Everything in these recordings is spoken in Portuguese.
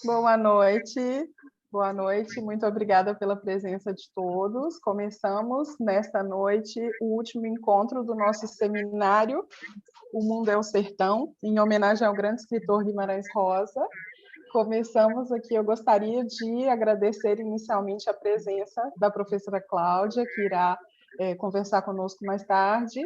Boa noite, muito obrigada pela presença de todos. Começamos nesta noite o último encontro do nosso seminário, O Mundo é o Sertão, em homenagem ao grande escritor Guimarães Rosa. Começamos aqui, eu gostaria de agradecer inicialmente a presença da professora Cláudia, que irá conversar conosco mais tarde,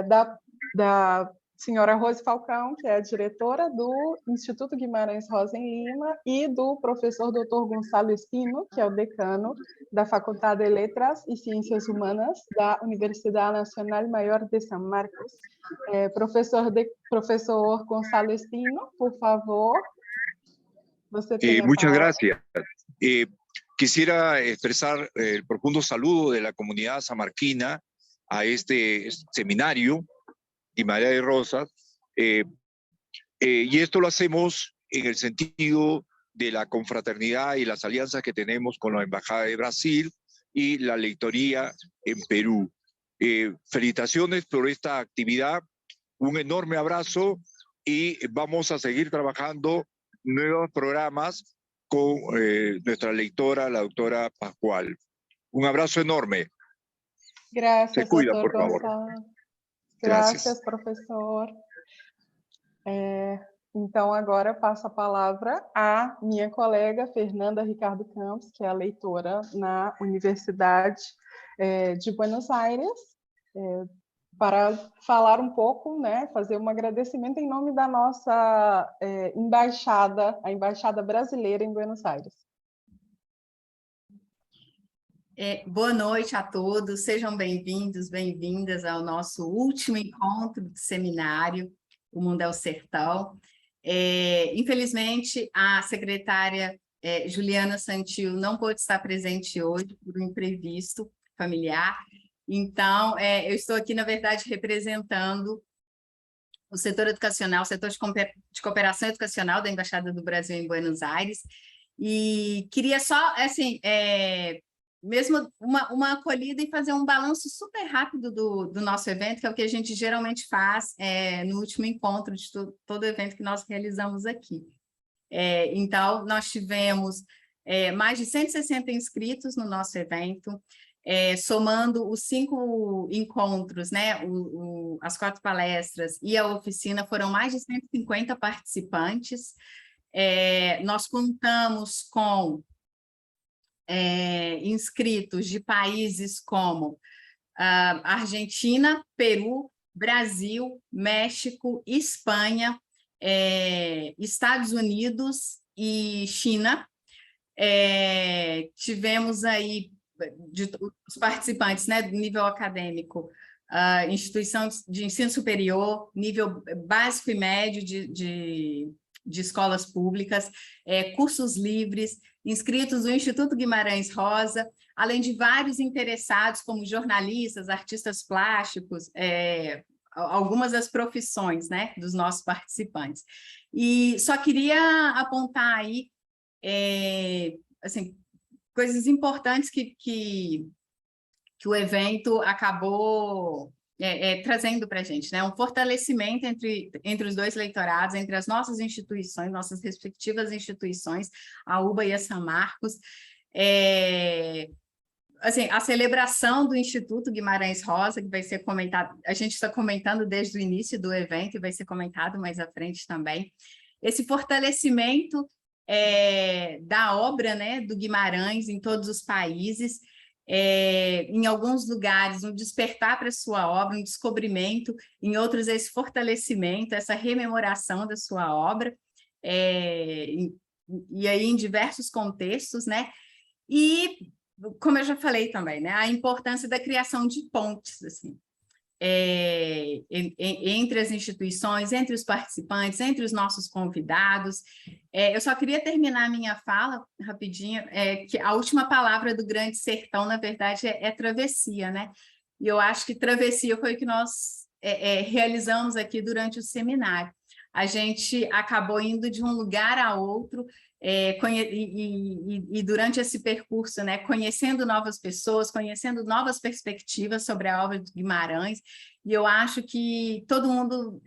da senhora Rose Falcão, que é a diretora do Instituto Guimarães Rosa em Lima, e do professor Dr. Gonçalo Espino, que é o decano da Faculdade de Letras e Ciências Humanas da Universidade Nacional Maior de São Marcos. Professor Gonçalo Espino, por favor, você tem a Muchas palavra. gracias. Quisiera expresar el profundo saludo de la comunidad samarquina a este seminario Guimarães Rosa, y esto lo hacemos en el sentido de la confraternidad y las alianzas que tenemos con la Embajada de Brasil y la Lectoría en Perú. Felicitaciones por esta actividad, un enorme abrazo y vamos a seguir trabajando nuevos programas con nuestra lectora, la doctora Pascual. Un abrazo enorme. Gracias, Se cuida, doutor por favor. Gonçalo. Gracias. Gracias, professor. Então, agora passo a palavra à minha colega Fernanda Ricardo Campos, que é a leitora na Universidade de Buenos Aires, para falar um pouco, fazer um agradecimento em nome da nossa embaixada, a Embaixada Brasileira em Buenos Aires. Boa noite a todos, sejam bem-vindos, bem-vindas ao nosso último encontro do seminário O Mundo é o Sertão. Infelizmente, a secretária Juliana Santil não pôde estar presente hoje por um imprevisto familiar, então eu estou aqui, na verdade, representando o setor educacional, o setor de cooperação educacional da Embaixada do Brasil em Buenos Aires, e queria só, assim, mesmo uma acolhida e fazer um balanço super rápido do nosso evento, que é o que a gente geralmente faz no último encontro de todo evento que nós realizamos aqui. Então, nós tivemos mais de 160 inscritos no nosso evento, somando os 5 encontros, as 4 palestras e a oficina, foram mais de 150 participantes. Nós contamos com inscritos de países como Argentina, Peru, Brasil, México, Espanha, Estados Unidos e China. Tivemos aí os participantes, do nível acadêmico, instituição de ensino superior, nível básico e médio de escolas públicas, cursos livres, inscritos do Instituto Guimarães Rosa, além de vários interessados, como jornalistas, artistas plásticos, algumas das profissões, dos nossos participantes. E só queria apontar aí, assim, coisas importantes que o evento acabou trazendo para a gente, um fortalecimento entre os dois leitorados, entre as nossas instituições, nossas respectivas instituições, a UBA e a São Marcos. Assim, a celebração do Instituto Guimarães Rosa, que vai ser comentada, a gente está comentando desde o início do evento e vai ser comentado mais à frente também. Esse fortalecimento da obra, do Guimarães em todos os países, em alguns lugares, um despertar para a sua obra, um descobrimento, em outros, esse fortalecimento, essa rememoração da sua obra, e aí em diversos contextos, E, como eu já falei também, a importância da criação de pontes, assim, entre as instituições, entre os participantes, entre os nossos convidados. Eu só queria terminar a minha fala rapidinho, que a última palavra do Grande Sertão, na verdade, é travessia, E eu acho que travessia foi o que nós realizamos aqui durante o seminário. A gente acabou indo de um lugar a outro, e durante esse percurso, conhecendo novas pessoas, conhecendo novas perspectivas sobre a obra de Guimarães, e eu acho que todo mundo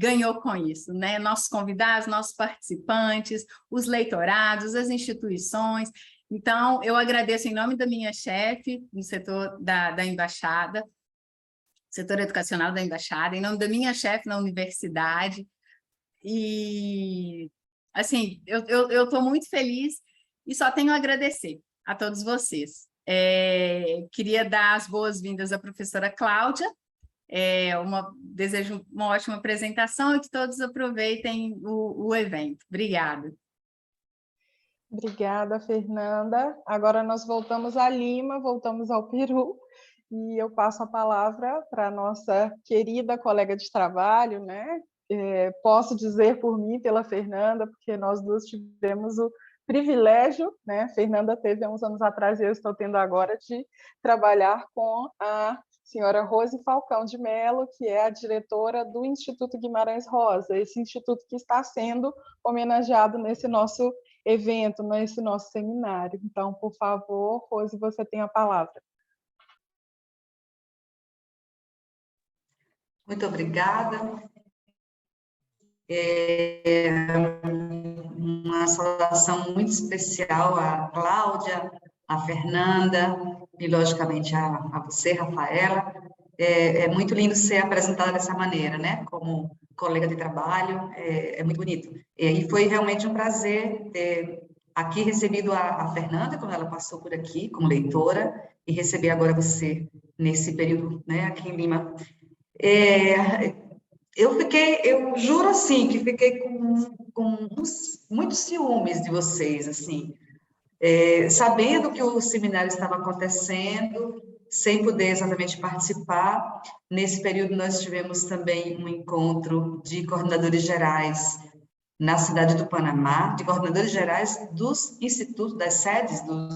ganhou com isso, né? Nossos convidados, nossos participantes, os leitorados, as instituições. Então, eu agradeço em nome da minha chefe no setor da Embaixada, setor educacional da Embaixada, em nome da minha chefe na universidade. E, assim, eu estou muito feliz e só tenho a agradecer a todos vocês. Queria dar as boas-vindas à professora Cláudia, desejo uma ótima apresentação e que todos aproveitem o evento. Obrigada. Obrigada, Fernanda. Agora nós voltamos a Lima, voltamos ao Peru, e eu passo a palavra para a nossa querida colega de trabalho, né? Posso dizer por mim, pela Fernanda, porque nós duas tivemos o privilégio, né? Fernanda teve há uns anos atrás e eu estou tendo agora, de trabalhar com a senhora Rose Falcão de Mello, que é a diretora do Instituto Guimarães Rosa, esse instituto que está sendo homenageado nesse nosso evento, nesse nosso seminário. Então, por favor, Rose, você tem a palavra. Muito obrigada. Uma saudação muito especial à Cláudia, à Fernanda e, logicamente, a você, Rafaela. É muito lindo ser apresentada dessa maneira, né? Como colega de trabalho, é muito bonito. E foi realmente um prazer ter aqui recebido a Fernanda, quando ela passou por aqui, como leitora, e receber agora você nesse período, né, aqui em Lima. Eu juro assim, que fiquei com muitos ciúmes de vocês, assim, sabendo que o seminário estava acontecendo, sem poder exatamente participar. Nesse período, nós tivemos também um encontro de coordenadores gerais na cidade do Panamá, de coordenadores gerais dos institutos, das sedes do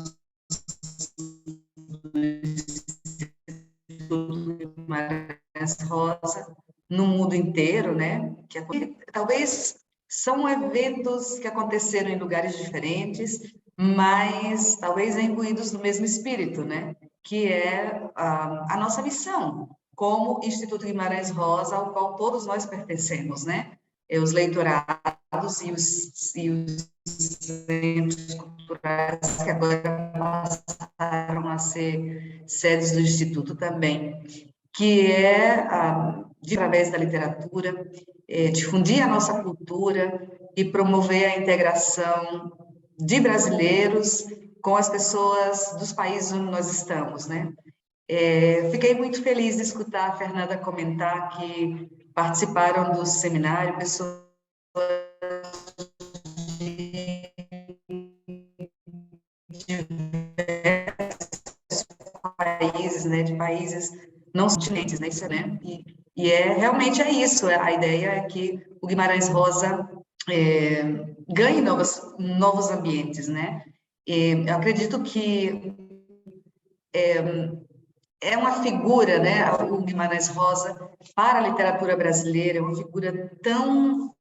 Instituto Guimarães Rosa, no mundo inteiro, né? Talvez são eventos que aconteceram em lugares diferentes, mas talvez imbuídos no mesmo espírito, né? Que é a nossa missão como Instituto Guimarães Rosa, ao qual todos nós pertencemos, né? Os leitorados e os centros culturais que agora passaram a ser sedes do Instituto também, que é, através da literatura, difundir a nossa cultura e promover a integração de brasileiros com as pessoas dos países onde nós estamos, né? Fiquei muito feliz de escutar a Fernanda comentar que participaram do seminário pessoas de diversos países, né? De países não continentes, né? Isso, né? E realmente é isso. A ideia é que o Guimarães Rosa ganhe novos ambientes, né? Eu acredito que é uma figura, né, o Guimarães Rosa, para a literatura brasileira, é uma figura tão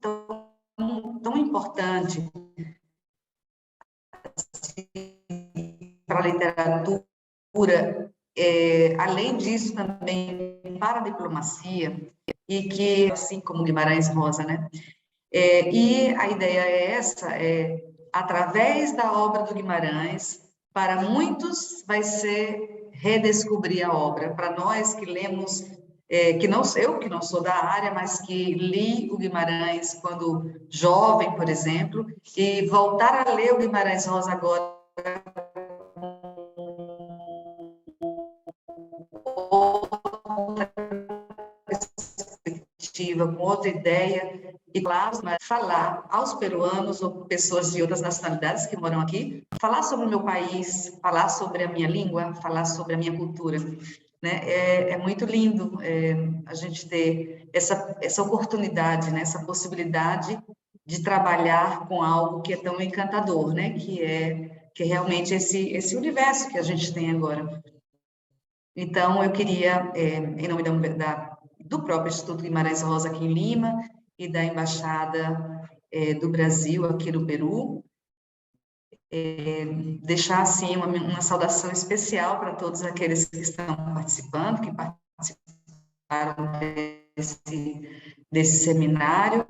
importante para a literatura, além disso também para a diplomacia, e que, assim como Guimarães Rosa, né? E a ideia é essa, através da obra do Guimarães, para muitos vai ser redescobrir a obra. Para nós que lemos, eu que não sou da área, mas que li o Guimarães quando jovem, por exemplo, e voltar a ler o Guimarães Rosa agora com outra ideia, e claro, falar aos peruanos ou pessoas de outras nacionalidades que moram aqui, falar sobre o meu país, falar sobre a minha língua, falar sobre a minha cultura, né? É muito lindo a gente ter essa oportunidade, né? Essa possibilidade de trabalhar com algo que é tão encantador, né? Que é realmente esse universo que a gente tem agora. Então, eu queria, em nome do próprio Instituto Guimarães Rosa aqui em Lima e da Embaixada do Brasil aqui no Peru, deixar, assim, uma saudação especial para todos aqueles que estão participando, que participaram desse seminário.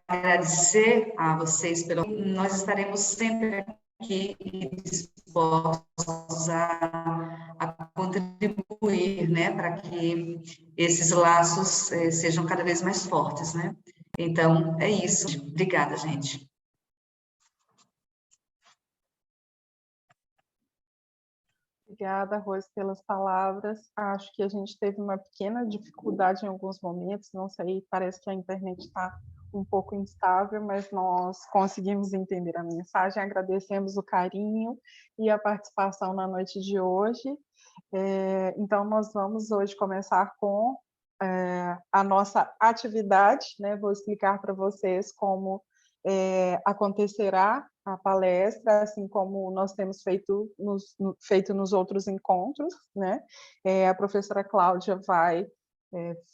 Agradecer a vocês pelo... Nós estaremos sempre aqui dispostos a contribuir, né, para que esses laços sejam cada vez mais fortes, né? Então, é isso. Obrigada, gente. Obrigada, Rose, pelas palavras. Acho que a gente teve uma pequena dificuldade em alguns momentos, não sei, parece que a internet está um pouco instável, mas nós conseguimos entender a mensagem, agradecemos o carinho e a participação na noite de hoje. Então, nós vamos hoje começar com a nossa atividade, né? Vou explicar para vocês como acontecerá a palestra, assim como nós temos feito nos outros encontros, né? A professora Cláudia vai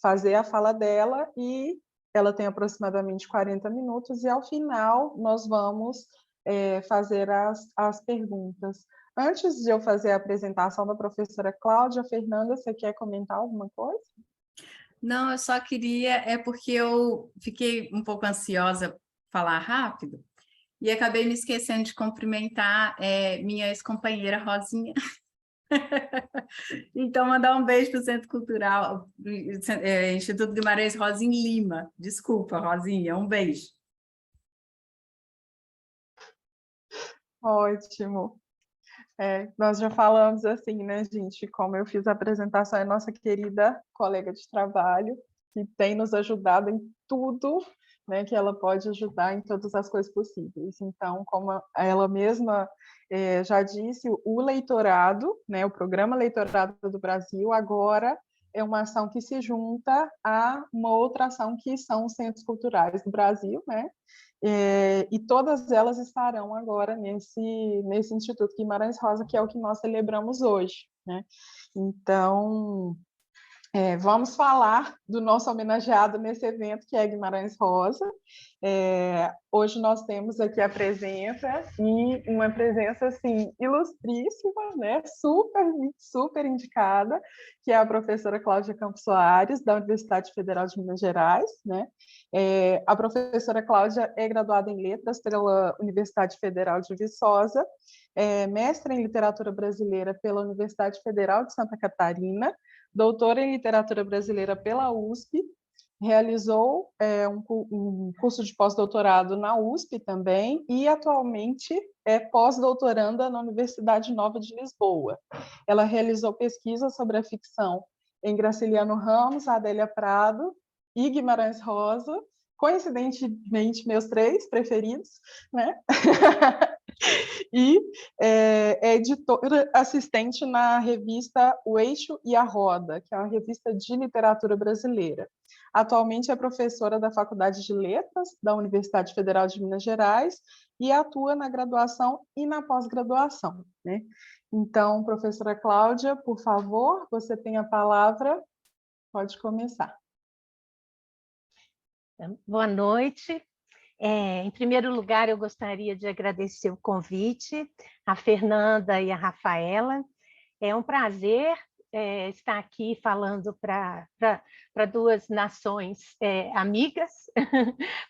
fazer a fala dela e ela tem aproximadamente 40 minutos e, ao final, nós vamos fazer as perguntas. Antes de eu fazer a apresentação da professora Cláudia, Fernanda, você quer comentar alguma coisa? Não, eu só queria, porque eu fiquei um pouco ansiosa falar rápido e acabei me esquecendo de cumprimentar minha ex-companheira Rosinha. Então, mandar um beijo para o Centro Cultural, Instituto Guimarães Rosa em Lima. Desculpa, Rosinha, um beijo. Ótimo. Nós já falamos assim, né, gente? Como eu fiz a apresentação, é nossa querida colega de trabalho, que tem nos ajudado em tudo, né, que ela pode ajudar em todas as coisas possíveis. Então, como ela mesma já disse, o leitorado, né, o Programa Leitorado do Brasil, agora é uma ação que se junta a uma outra ação que são os Centros Culturais do Brasil, né? E todas elas estarão agora nesse Instituto Guimarães Rosa, que é o que nós celebramos hoje, né? Então, vamos falar do nosso homenageado nesse evento, que é Guimarães Rosa. Hoje nós temos aqui a presença, e uma presença assim, ilustríssima, né? super indicada, que é a professora Cláudia Campos Soares, da Universidade Federal de Minas Gerais, né? A professora Cláudia é graduada em Letras pela Universidade Federal de Viçosa, mestre em Literatura Brasileira pela Universidade Federal de Santa Catarina, doutora em Literatura Brasileira pela USP, realizou um curso de pós-doutorado na USP também, e atualmente é pós-doutoranda na Universidade Nova de Lisboa. Ela realizou pesquisas sobre a ficção em Graciliano Ramos, Adélia Prado e Guimarães Rosa, coincidentemente meus 3 preferidos, né? E é editora assistente na revista O Eixo e a Roda, que é uma revista de literatura brasileira. Atualmente é professora da Faculdade de Letras da Universidade Federal de Minas Gerais e atua na graduação e na pós-graduação, né? Então, professora Cláudia, por favor, você tem a palavra, pode começar. Boa noite. Em primeiro lugar, eu gostaria de agradecer o convite à Fernanda e à Rafaela. É um prazer estar aqui falando para 2 nações amigas,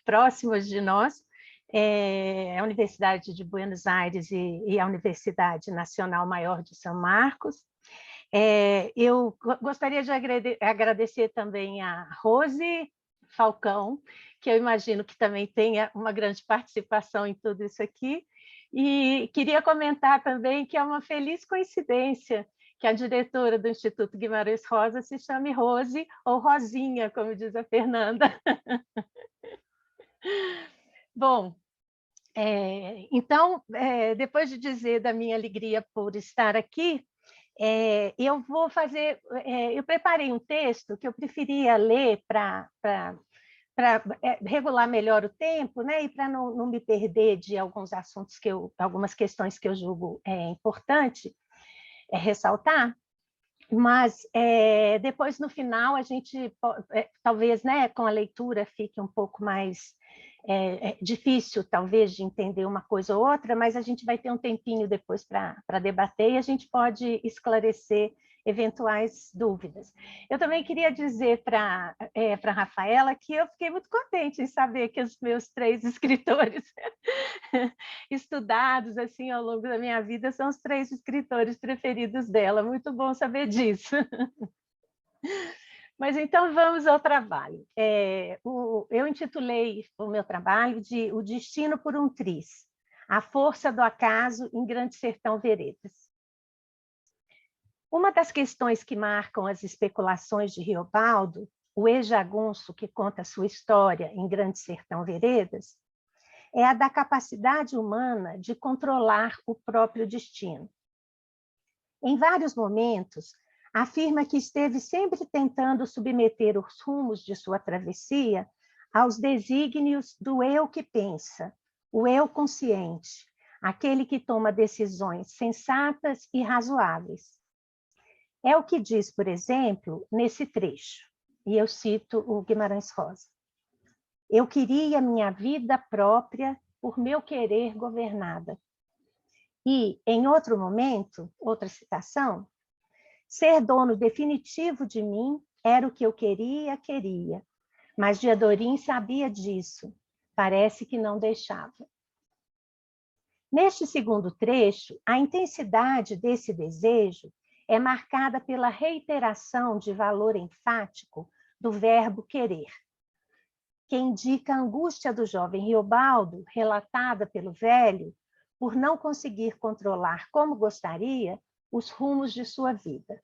próximas de nós, a Universidade de Buenos Aires e a Universidade Nacional Maior de São Marcos. Eu gostaria de agradecer também a Rose Falcão, que eu imagino que também tenha uma grande participação em tudo isso aqui. E queria comentar também que é uma feliz coincidência que a diretora do Instituto Guimarães Rosa se chame Rose, ou Rosinha, como diz a Fernanda. Bom, então, depois de dizer da minha alegria por estar aqui, eu vou fazer... eu preparei um texto que eu preferia ler para regular melhor o tempo, né? E para não me perder de alguns assuntos algumas questões que eu julgo importante ressaltar, mas depois no final a gente talvez, né, com a leitura fique um pouco mais difícil talvez de entender uma coisa ou outra, mas a gente vai ter um tempinho depois para debater e a gente pode esclarecer eventuais dúvidas. Eu também queria dizer para a Rafaela que eu fiquei muito contente em saber que os meus 3 escritores estudados assim ao longo da minha vida são os 3 escritores preferidos dela. Muito bom saber disso. Mas então vamos ao trabalho. Eu intitulei o meu trabalho de O Destino por um Triz, a força do acaso em Grande Sertão Veredas. Uma das questões que marcam as especulações de Riobaldo, o ex-jagunço que conta sua história em Grande Sertão Veredas, é a da capacidade humana de controlar o próprio destino. Em vários momentos, afirma que esteve sempre tentando submeter os rumos de sua travessia aos desígnios do eu que pensa, o eu consciente, aquele que toma decisões sensatas e razoáveis. É o que diz, por exemplo, nesse trecho, e eu cito o Guimarães Rosa. Eu queria minha vida própria por meu querer governada. E, em outro momento, outra citação, ser dono definitivo de mim era o que eu queria, mas Diadorim sabia disso, parece que não deixava. Neste segundo trecho, a intensidade desse desejo é marcada pela reiteração de valor enfático do verbo querer, que indica a angústia do jovem Riobaldo, relatada pelo velho, por não conseguir controlar como gostaria os rumos de sua vida.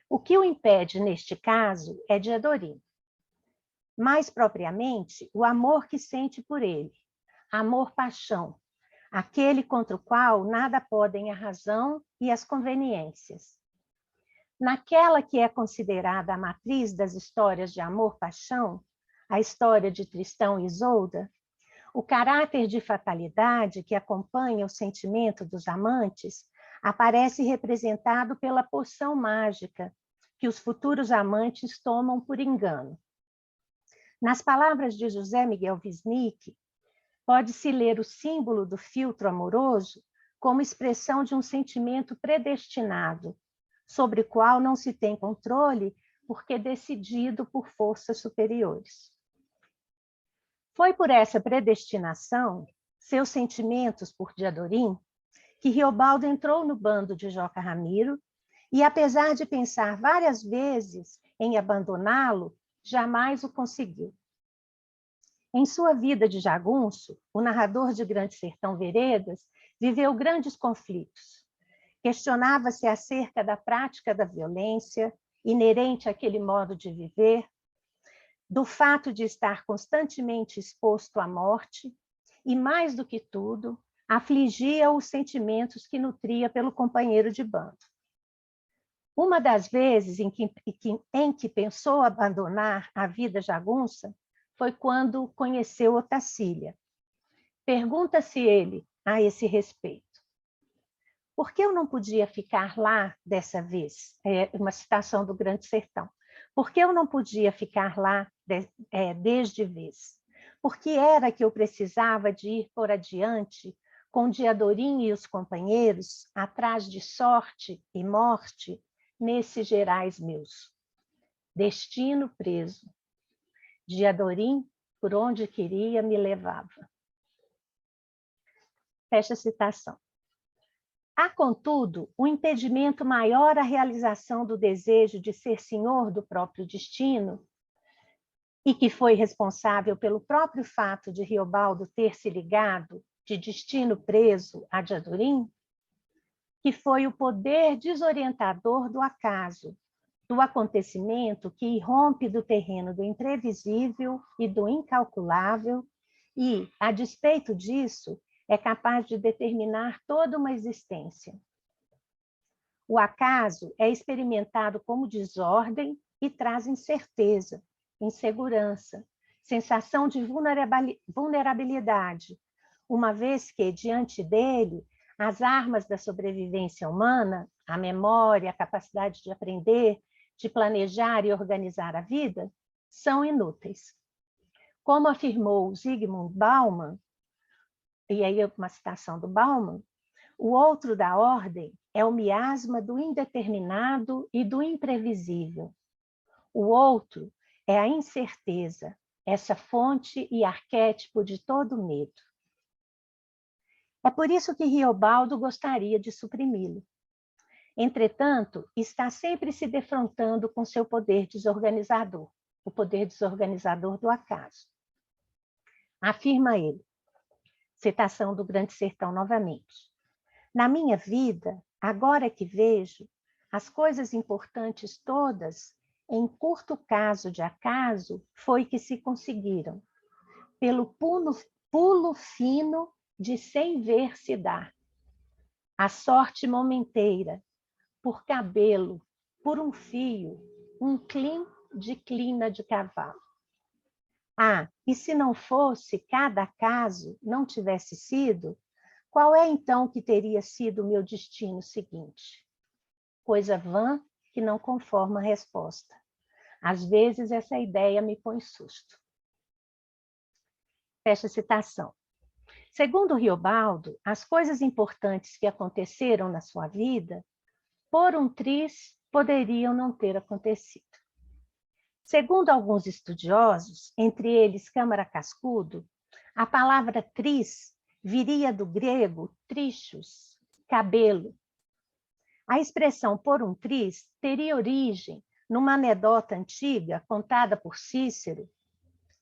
O que o impede, neste caso, é Diadorim. Mais propriamente, o amor que sente por ele, amor-paixão, aquele contra o qual nada podem a razão e as conveniências. Naquela que é considerada a matriz das histórias de amor-paixão, a história de Tristão e Isolda, o caráter de fatalidade que acompanha o sentimento dos amantes aparece representado pela poção mágica que os futuros amantes tomam por engano. Nas palavras de José Miguel Wisnik, pode-se ler o símbolo do filtro amoroso como expressão de um sentimento predestinado, sobre o qual não se tem controle porque decidido por forças superiores. Foi por essa predestinação, seus sentimentos por Diadorim, que Riobaldo entrou no bando de Joca Ramiro e, apesar de pensar várias vezes em abandoná-lo, jamais o conseguiu. Em sua vida de jagunço, o narrador de Grande Sertão Veredas viveu grandes conflitos. Questionava-se acerca da prática da violência, inerente àquele modo de viver, do fato de estar constantemente exposto à morte e, mais do que tudo, afligia os sentimentos que nutria pelo companheiro de bando. Uma das vezes em que pensou abandonar a vida jagunça foi quando conheceu Otacília. Pergunta-se ele a esse respeito: por que eu não podia ficar lá dessa vez? É uma citação do Grande Sertão. Por que eu não podia ficar lá desde vez? Por que era que eu precisava de ir por adiante com Diadorim e os companheiros atrás de sorte e morte nesses gerais meus? Destino preso. Diadorim, por onde queria, me levava. Fecha a citação. Há, contudo, um impedimento maior à realização do desejo de ser senhor do próprio destino, e que foi responsável pelo próprio fato de Riobaldo ter se ligado de destino preso a Diadorim, que foi o poder desorientador do acaso, do acontecimento que irrompe do terreno do imprevisível e do incalculável e, a despeito disso, é capaz de determinar toda uma existência. O acaso é experimentado como desordem e traz incerteza, insegurança, sensação de vulnerabilidade, uma vez que, diante dele, as armas da sobrevivência humana, a memória, a capacidade de aprender, de planejar e organizar a vida, são inúteis. Como afirmou Zygmunt Bauman, e aí uma citação do Bauman, o outro da ordem é o miasma do indeterminado e do imprevisível. O outro é a incerteza, essa fonte e arquétipo de todo medo. É por isso que Riobaldo gostaria de suprimi-lo. Entretanto, está sempre se defrontando com seu poder desorganizador, o poder desorganizador do acaso. Afirma ele, citação do Grande Sertão novamente. Na minha vida, agora que vejo, as coisas importantes todas, em curto caso de acaso, foi que se conseguiram, pelo pulo fino de sem ver se dar. A sorte momenteira, por cabelo, por um fio, um clim de crina de cavalo. Ah, e se não fosse cada caso, não tivesse sido, qual é então que teria sido o meu destino seguinte? Coisa vã que não conforma a resposta. Às vezes essa ideia me põe susto. Fecha a citação. Segundo Riobaldo, as coisas importantes que aconteceram na sua vida, por um triz, poderiam não ter acontecido. Segundo alguns estudiosos, entre eles Câmara Cascudo, a palavra triz viria do grego trichos, cabelo. A expressão por um triz teria origem numa anedota antiga contada por Cícero,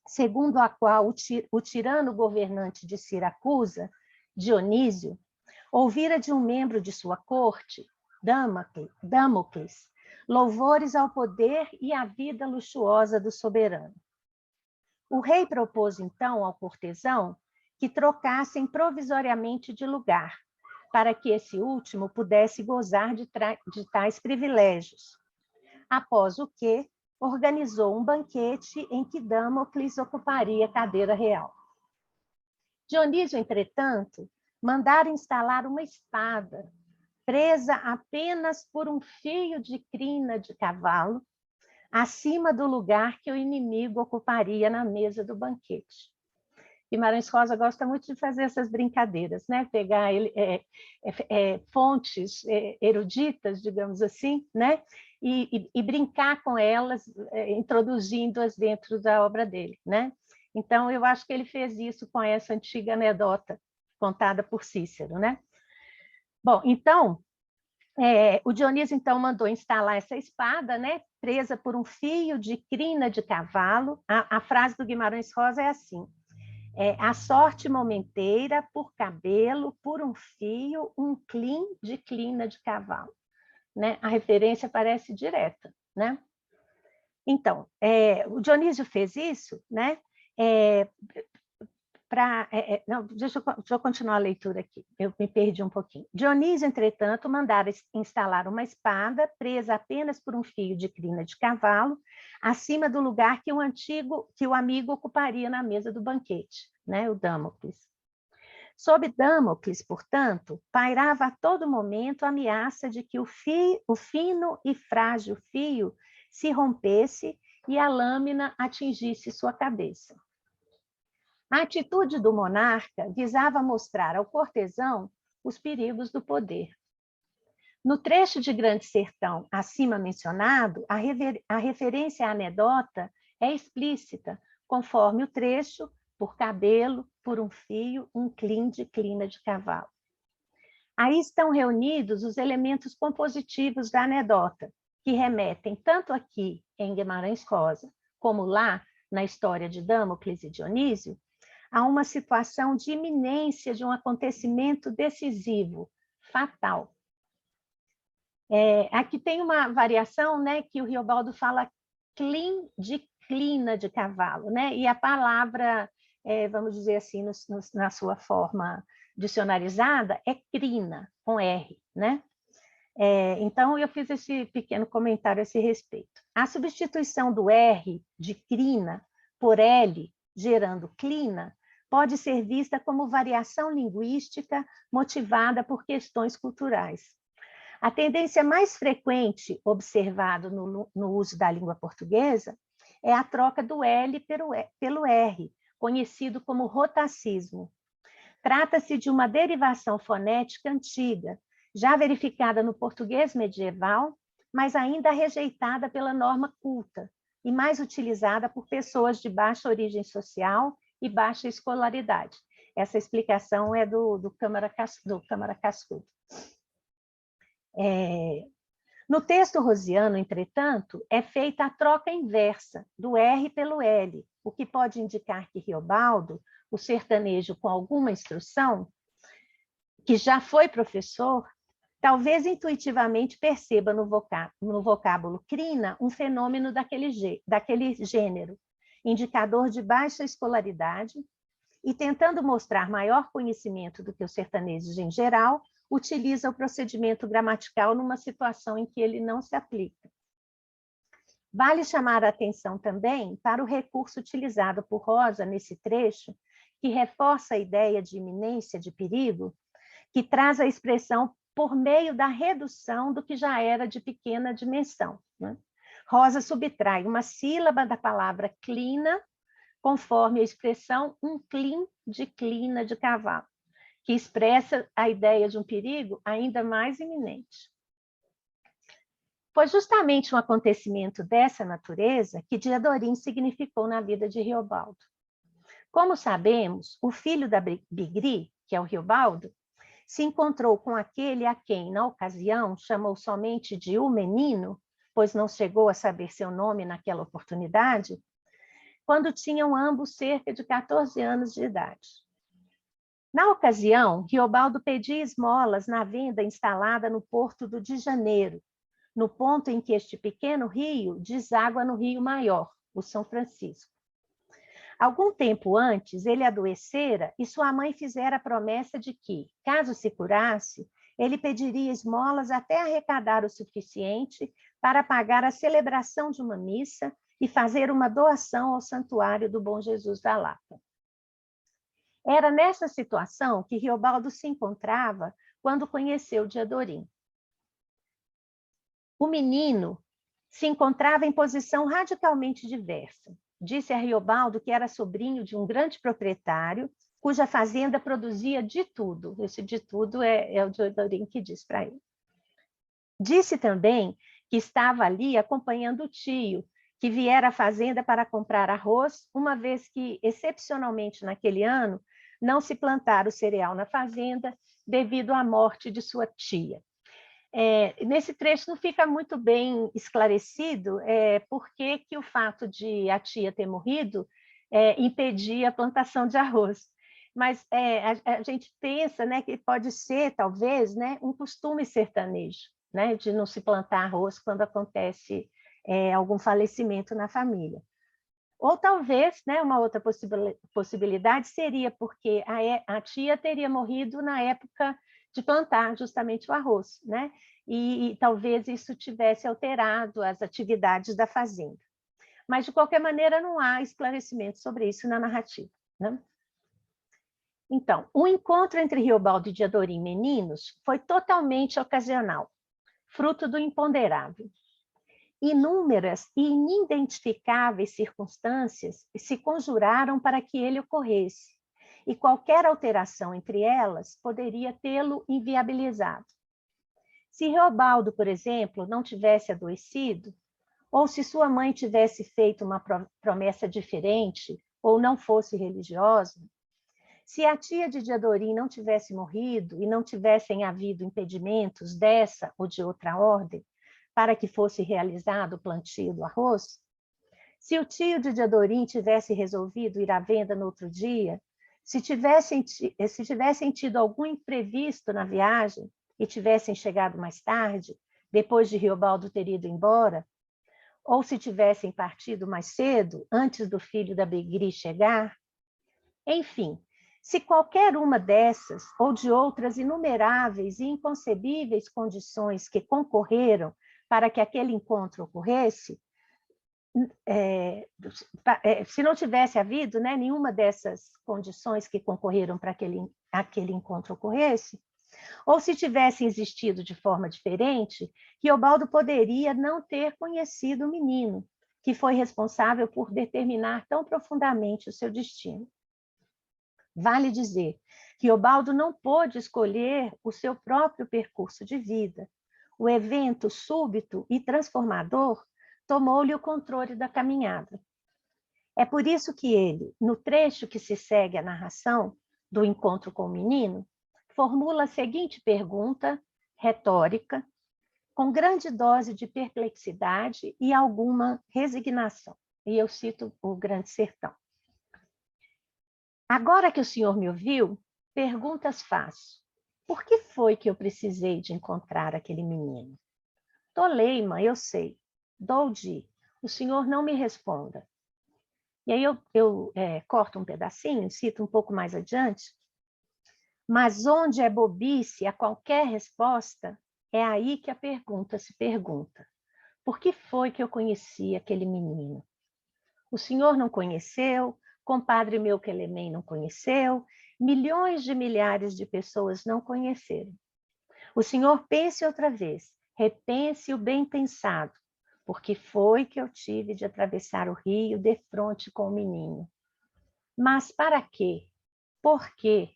segundo a qual o tirano governante de Siracusa, Dionísio, ouvira de um membro de sua corte, Damocles, louvores ao poder e à vida luxuosa do soberano. O rei propôs então ao cortesão que trocassem provisoriamente de lugar, para que esse último pudesse gozar de tais privilégios. Após o que, organizou um banquete em que Damocles ocuparia a cadeira real. Dionísio, entretanto, mandara instalar uma espada, presa apenas por um fio de crina de cavalo, acima do lugar que o inimigo ocuparia na mesa do banquete. Guimarães Rosa gosta muito de fazer essas brincadeiras, né? Pegar fontes eruditas, digamos assim, né? E brincar com elas, introduzindo-as dentro da obra dele, né? Então, eu acho que ele fez isso com essa antiga anedota contada por Cícero, né? Bom, então, o Dionísio, então, mandou instalar essa espada, né? Presa por um fio de crina de cavalo. A frase do Guimarães Rosa é assim: a sorte momenteira, por cabelo, por um fio, um clim de crina de cavalo. Né? A referência parece direta. Né? Então, o Dionísio fez isso, né? Não, deixa eu continuar a leitura aqui, eu me perdi um pouquinho. Dionísio, entretanto, mandara instalar uma espada presa apenas por um fio de crina de cavalo, acima do lugar que o amigo ocuparia na mesa do banquete, né, o Damocles. Sob Damocles, portanto, pairava a todo momento a ameaça de que o fino e frágil fio se rompesse e a lâmina atingisse sua cabeça. A atitude do monarca visava mostrar ao cortesão os perigos do poder. No trecho de Grande Sertão acima mencionado, a referência à anedota é explícita, conforme o trecho, por cabelo, por um fio, um clim de crina de cavalo. Aí estão reunidos os elementos compositivos da anedota, que remetem tanto aqui em Guimarães Rosa, como lá na história de Damocles e Dionísio, a uma situação de iminência de um acontecimento decisivo, fatal. Aqui tem uma variação, né, que o Riobaldo fala clim de crina de cavalo, né, e a palavra, vamos dizer assim, na sua forma dicionarizada, é crina, com R, né? Então, eu fiz esse pequeno comentário a esse respeito. A substituição do R de crina por L, gerando clina, pode ser vista como variação linguística motivada por questões culturais. A tendência mais frequente observada no uso da língua portuguesa é a troca do L pelo R, conhecido como rotacismo. Trata-se de uma derivação fonética antiga, já verificada no português medieval, mas ainda rejeitada pela norma culta e mais utilizada por pessoas de baixa origem social e baixa escolaridade. Essa explicação é do Câmara Cascudo. No texto rosiano, entretanto, é feita a troca inversa do R pelo L, o que pode indicar que Riobaldo, o sertanejo com alguma instrução, que já foi professor, talvez intuitivamente perceba no vocábulo crina um fenômeno daquele gênero, indicador de baixa escolaridade, e tentando mostrar maior conhecimento do que os sertanejos em geral, utiliza o procedimento gramatical numa situação em que ele não se aplica. Vale chamar a atenção também para o recurso utilizado por Rosa nesse trecho, que reforça a ideia de iminência de perigo, que traz a expressão por meio da redução do que já era de pequena dimensão, né? Rosa subtrai uma sílaba da palavra clina, conforme a expressão um clim de clina de cavalo, que expressa a ideia de um perigo ainda mais iminente. Foi justamente um acontecimento dessa natureza que Diadorim significou na vida de Riobaldo. Como sabemos, o filho da Bigri, que é o Riobaldo, se encontrou com aquele a quem, na ocasião, chamou somente de o menino, pois não chegou a saber seu nome naquela oportunidade, quando tinham ambos cerca de 14 anos de idade. Na ocasião, Riobaldo pedia esmolas na venda instalada no porto do de Janeiro, no ponto em que este pequeno rio deságua no Rio Maior, o São Francisco. Algum tempo antes, ele adoecera e sua mãe fizera a promessa de que, caso se curasse, ele pediria esmolas até arrecadar o suficiente para pagar a celebração de uma missa e fazer uma doação ao Santuário do Bom Jesus da Lapa. Era nessa situação que Riobaldo se encontrava quando conheceu Diadorim. O menino se encontrava em posição radicalmente diversa. Disse a Riobaldo que era sobrinho de um grande proprietário, cuja fazenda produzia de tudo. Esse de tudo é o Diadorim que diz para ele. Disse também que estava ali acompanhando o tio, que viera à fazenda para comprar arroz, uma vez que, excepcionalmente naquele ano, não se plantara o cereal na fazenda devido à morte de sua tia. Nesse trecho não fica muito bem esclarecido por que o fato de a tia ter morrido impedia a plantação de arroz. Mas a gente pensa, né, que pode ser, talvez, né, um costume sertanejo, né, de não se plantar arroz quando acontece algum falecimento na família. Ou talvez, né, uma outra possibilidade seria porque a tia teria morrido na época de plantar justamente o arroz, né? E talvez isso tivesse alterado as atividades da fazenda. Mas, de qualquer maneira, não há esclarecimento sobre isso na narrativa, né? Então, o encontro entre Riobaldo e Diadorim meninos foi totalmente ocasional, fruto do imponderável. Inúmeras e inidentificáveis circunstâncias se conjuraram para que ele ocorresse, e qualquer alteração entre elas poderia tê-lo inviabilizado. Se Riobaldo, por exemplo, não tivesse adoecido, ou se sua mãe tivesse feito uma promessa diferente, ou não fosse religiosa, se a tia de Diadorim não tivesse morrido e não tivessem havido impedimentos dessa ou de outra ordem, para que fosse realizado o plantio do arroz, se o tio de Diadorim tivesse resolvido ir à venda no outro dia, se tivessem tido algum imprevisto na viagem e tivessem chegado mais tarde, depois de Riobaldo ter ido embora, ou se tivessem partido mais cedo, antes do filho da Bigri chegar, enfim, se qualquer uma dessas ou de outras inumeráveis e inconcebíveis condições que concorreram para que aquele encontro ocorresse, se não tivesse havido, né, nenhuma dessas condições que concorreram para aquele encontro ocorresse, ou se tivesse existido de forma diferente, Riobaldo poderia não ter conhecido o menino, que foi responsável por determinar tão profundamente o seu destino. Vale dizer, Riobaldo não pôde escolher o seu próprio percurso de vida. O evento súbito e transformador tomou-lhe o controle da caminhada. É por isso que ele, no trecho que se segue à narração do encontro com o menino, formula a seguinte pergunta retórica, com grande dose de perplexidade e alguma resignação. E eu cito o Grande Sertão. Agora que o senhor me ouviu, perguntas faço. Por que foi que eu precisei de encontrar aquele menino? Toleima, eu sei. Doldi, o senhor não me responda. E aí eu corto um pedacinho, cito um pouco mais adiante. Mas onde é bobice a qualquer resposta, é aí que a pergunta se pergunta. Por que foi que eu conheci aquele menino? O senhor não conheceu, compadre meu Quelemem não conheceu, milhões de milhares de pessoas não conheceram. O senhor pense outra vez, repense o bem pensado, porque foi que eu tive de atravessar o rio defronte com o menino. Mas para quê? Por quê?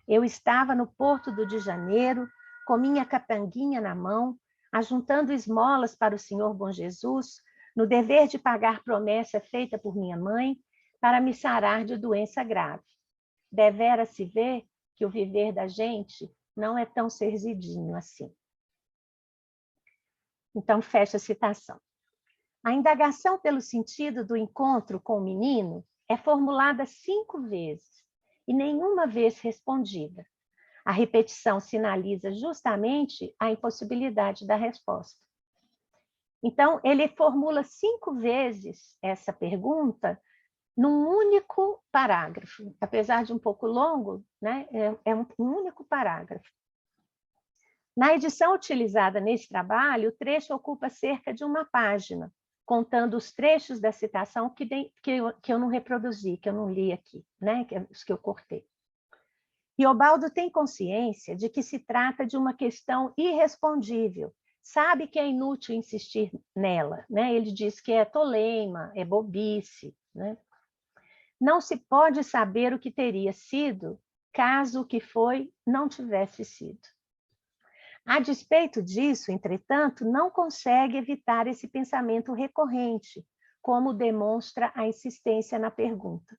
Eu estava no Porto de Janeiro, com minha capanguinha na mão, ajuntando esmolas para o Senhor Bom Jesus, no dever de pagar promessa feita por minha mãe, para me sarar de doença grave. Devera se ver que o viver da gente não é tão serzidinho assim. Então, fecha a citação. A indagação pelo sentido do encontro com o menino é formulada 5 vezes e nenhuma vez respondida. A repetição sinaliza justamente a impossibilidade da resposta. Então, ele formula 5 vezes essa pergunta num único parágrafo. Apesar de um pouco longo, né, é um único parágrafo. Na edição utilizada nesse trabalho, o trecho ocupa cerca de 1 página, contando os trechos da citação que eu não reproduzi, que eu não li aqui, né, os que eu cortei. Riobaldo tem consciência de que se trata de uma questão irrespondível, sabe que é inútil insistir nela, né? Ele diz que é toleima, é bobice, né? Não se pode saber o que teria sido caso o que foi não tivesse sido. A despeito disso, entretanto, não consegue evitar esse pensamento recorrente, como demonstra a insistência na pergunta.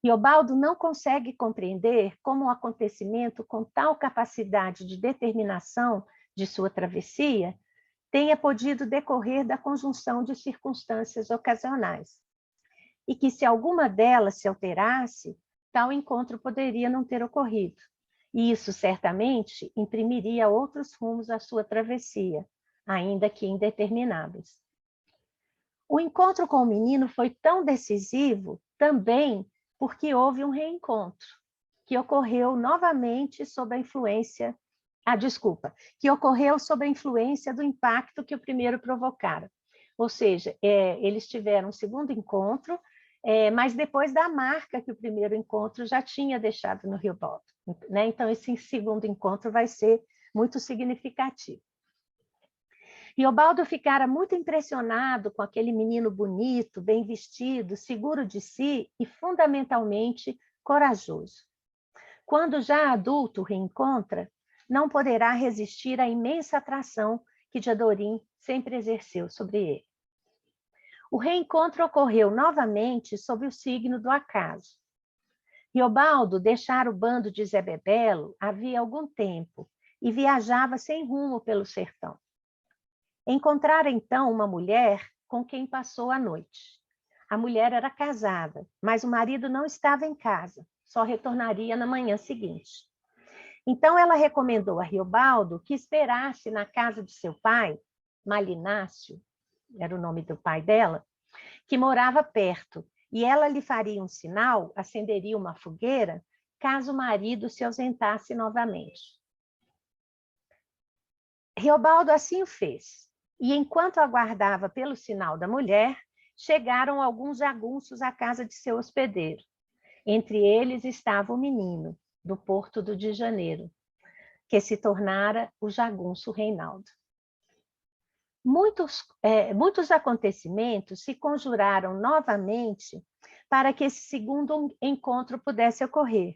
Riobaldo não consegue compreender como um acontecimento com tal capacidade de determinação de sua travessia tenha podido decorrer da conjunção de circunstâncias ocasionais, e que se alguma delas se alterasse, tal encontro poderia não ter ocorrido, e isso certamente imprimiria outros rumos à sua travessia, ainda que indetermináveis. O encontro com o menino foi tão decisivo também porque houve um reencontro, que ocorreu novamente sob a influência, que ocorreu sob a influência do impacto que o primeiro provocara. Ou seja, eles tiveram um segundo encontro, mas depois da marca que o primeiro encontro já tinha deixado no Riobaldo, né? Então, esse segundo encontro vai ser muito significativo. Riobaldo ficara muito impressionado com aquele menino bonito, bem vestido, seguro de si e, fundamentalmente, corajoso. Quando já adulto o reencontra, não poderá resistir à imensa atração que Diadorim sempre exerceu sobre ele. O reencontro ocorreu novamente sob o signo do acaso. Riobaldo deixara o bando de Zé Bebelo havia algum tempo e viajava sem rumo pelo sertão. Encontrara então uma mulher com quem passou a noite. A mulher era casada, mas o marido não estava em casa, só retornaria na manhã seguinte. Então ela recomendou a Riobaldo que esperasse na casa de seu pai, Malinácio, era o nome do pai dela, que morava perto, e ela lhe faria um sinal, acenderia uma fogueira, caso o marido se ausentasse novamente. Riobaldo assim o fez. E enquanto aguardava pelo sinal da mulher, chegaram alguns jagunços à casa de seu hospedeiro. Entre eles estava o menino, do Porto de Janeiro, que se tornara o jagunço Reinaldo. Muitos acontecimentos se conjuraram novamente para que esse segundo encontro pudesse ocorrer.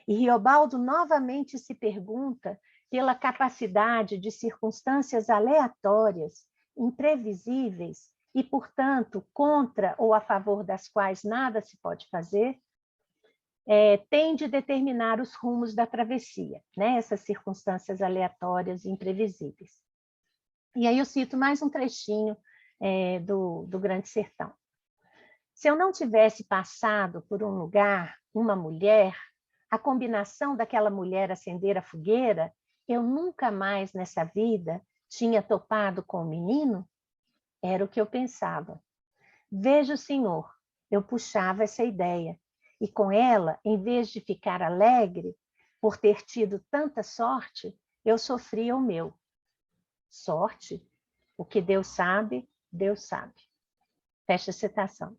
E Riobaldo novamente se pergunta pela capacidade de circunstâncias aleatórias, imprevisíveis e, portanto, contra ou a favor das quais nada se pode fazer, tem de determinar os rumos da travessia, né? Essas circunstâncias aleatórias e imprevisíveis. E aí eu cito mais um trechinho do Grande Sertão. Se eu não tivesse passado por um lugar, uma mulher, a combinação daquela mulher acender a fogueira, eu nunca mais nessa vida tinha topado com o menino? Era o que eu pensava. Veja, senhor, eu puxava essa ideia, e com ela, em vez de ficar alegre por ter tido tanta sorte, eu sofria o meu. Sorte? O que Deus sabe, Deus sabe. Fecha a citação.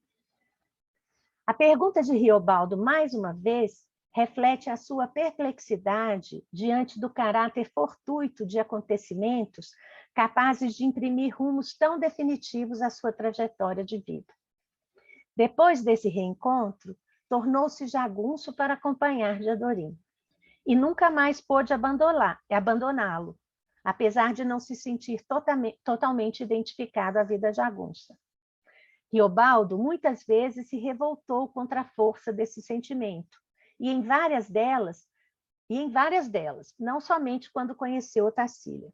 A pergunta de Riobaldo, mais uma vez, reflete a sua perplexidade diante do caráter fortuito de acontecimentos capazes de imprimir rumos tão definitivos à sua trajetória de vida. Depois desse reencontro, tornou-se jagunço para acompanhar Diadorim, e nunca mais pôde abandoná-lo, apesar de não se sentir totalmente identificado à vida jagunça. Riobaldo muitas vezes se revoltou contra a força desse sentimento, e em várias delas, não somente quando conheceu Otacília.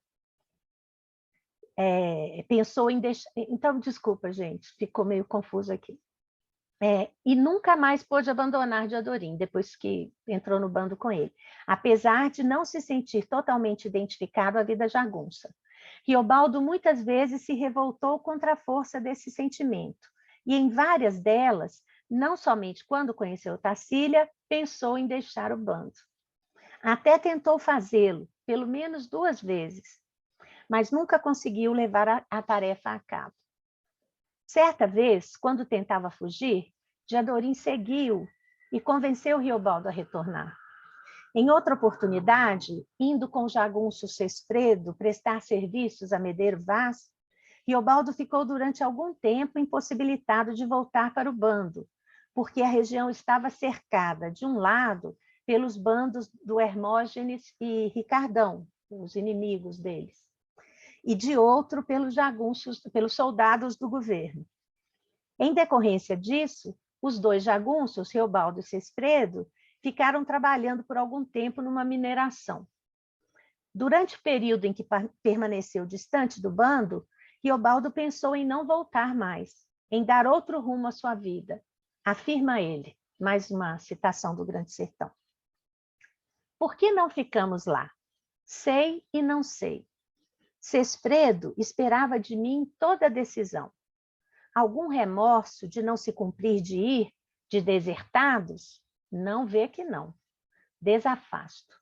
Pensou em deixar... Então, desculpa, gente, ficou meio confuso aqui. E nunca mais pôde abandonar Diadorim, depois que entrou no bando com ele, apesar de não se sentir totalmente identificado à vida jagunça. Riobaldo muitas vezes se revoltou contra a força desse sentimento, e em várias delas, não somente quando conheceu Otacília, pensou em deixar o bando. Até tentou fazê-lo, pelo menos 2 vezes, mas nunca conseguiu levar a tarefa a cabo. Certa vez, quando tentava fugir, Diadorim seguiu e convenceu Riobaldo a retornar. Em outra oportunidade, indo com o jagunço Sesfredo prestar serviços a Medeiro Vaz, Riobaldo ficou durante algum tempo impossibilitado de voltar para o bando, porque a região estava cercada, de um lado, pelos bandos do Hermógenes e Ricardão, os inimigos deles, e de outro pelos jagunços, pelos soldados do governo. Em decorrência disso, os 2 jagunços, Riobaldo e Sesfredo, ficaram trabalhando por algum tempo numa mineração. Durante o período em que permaneceu distante do bando, Riobaldo pensou em não voltar mais, em dar outro rumo à sua vida. Afirma ele, mais uma citação do Grande Sertão. Por que não ficamos lá? Sei e não sei. Sesfredo esperava de mim toda a decisão. Algum remorso de não se cumprir de ir, de desertados? Não vê que não. Desafasto.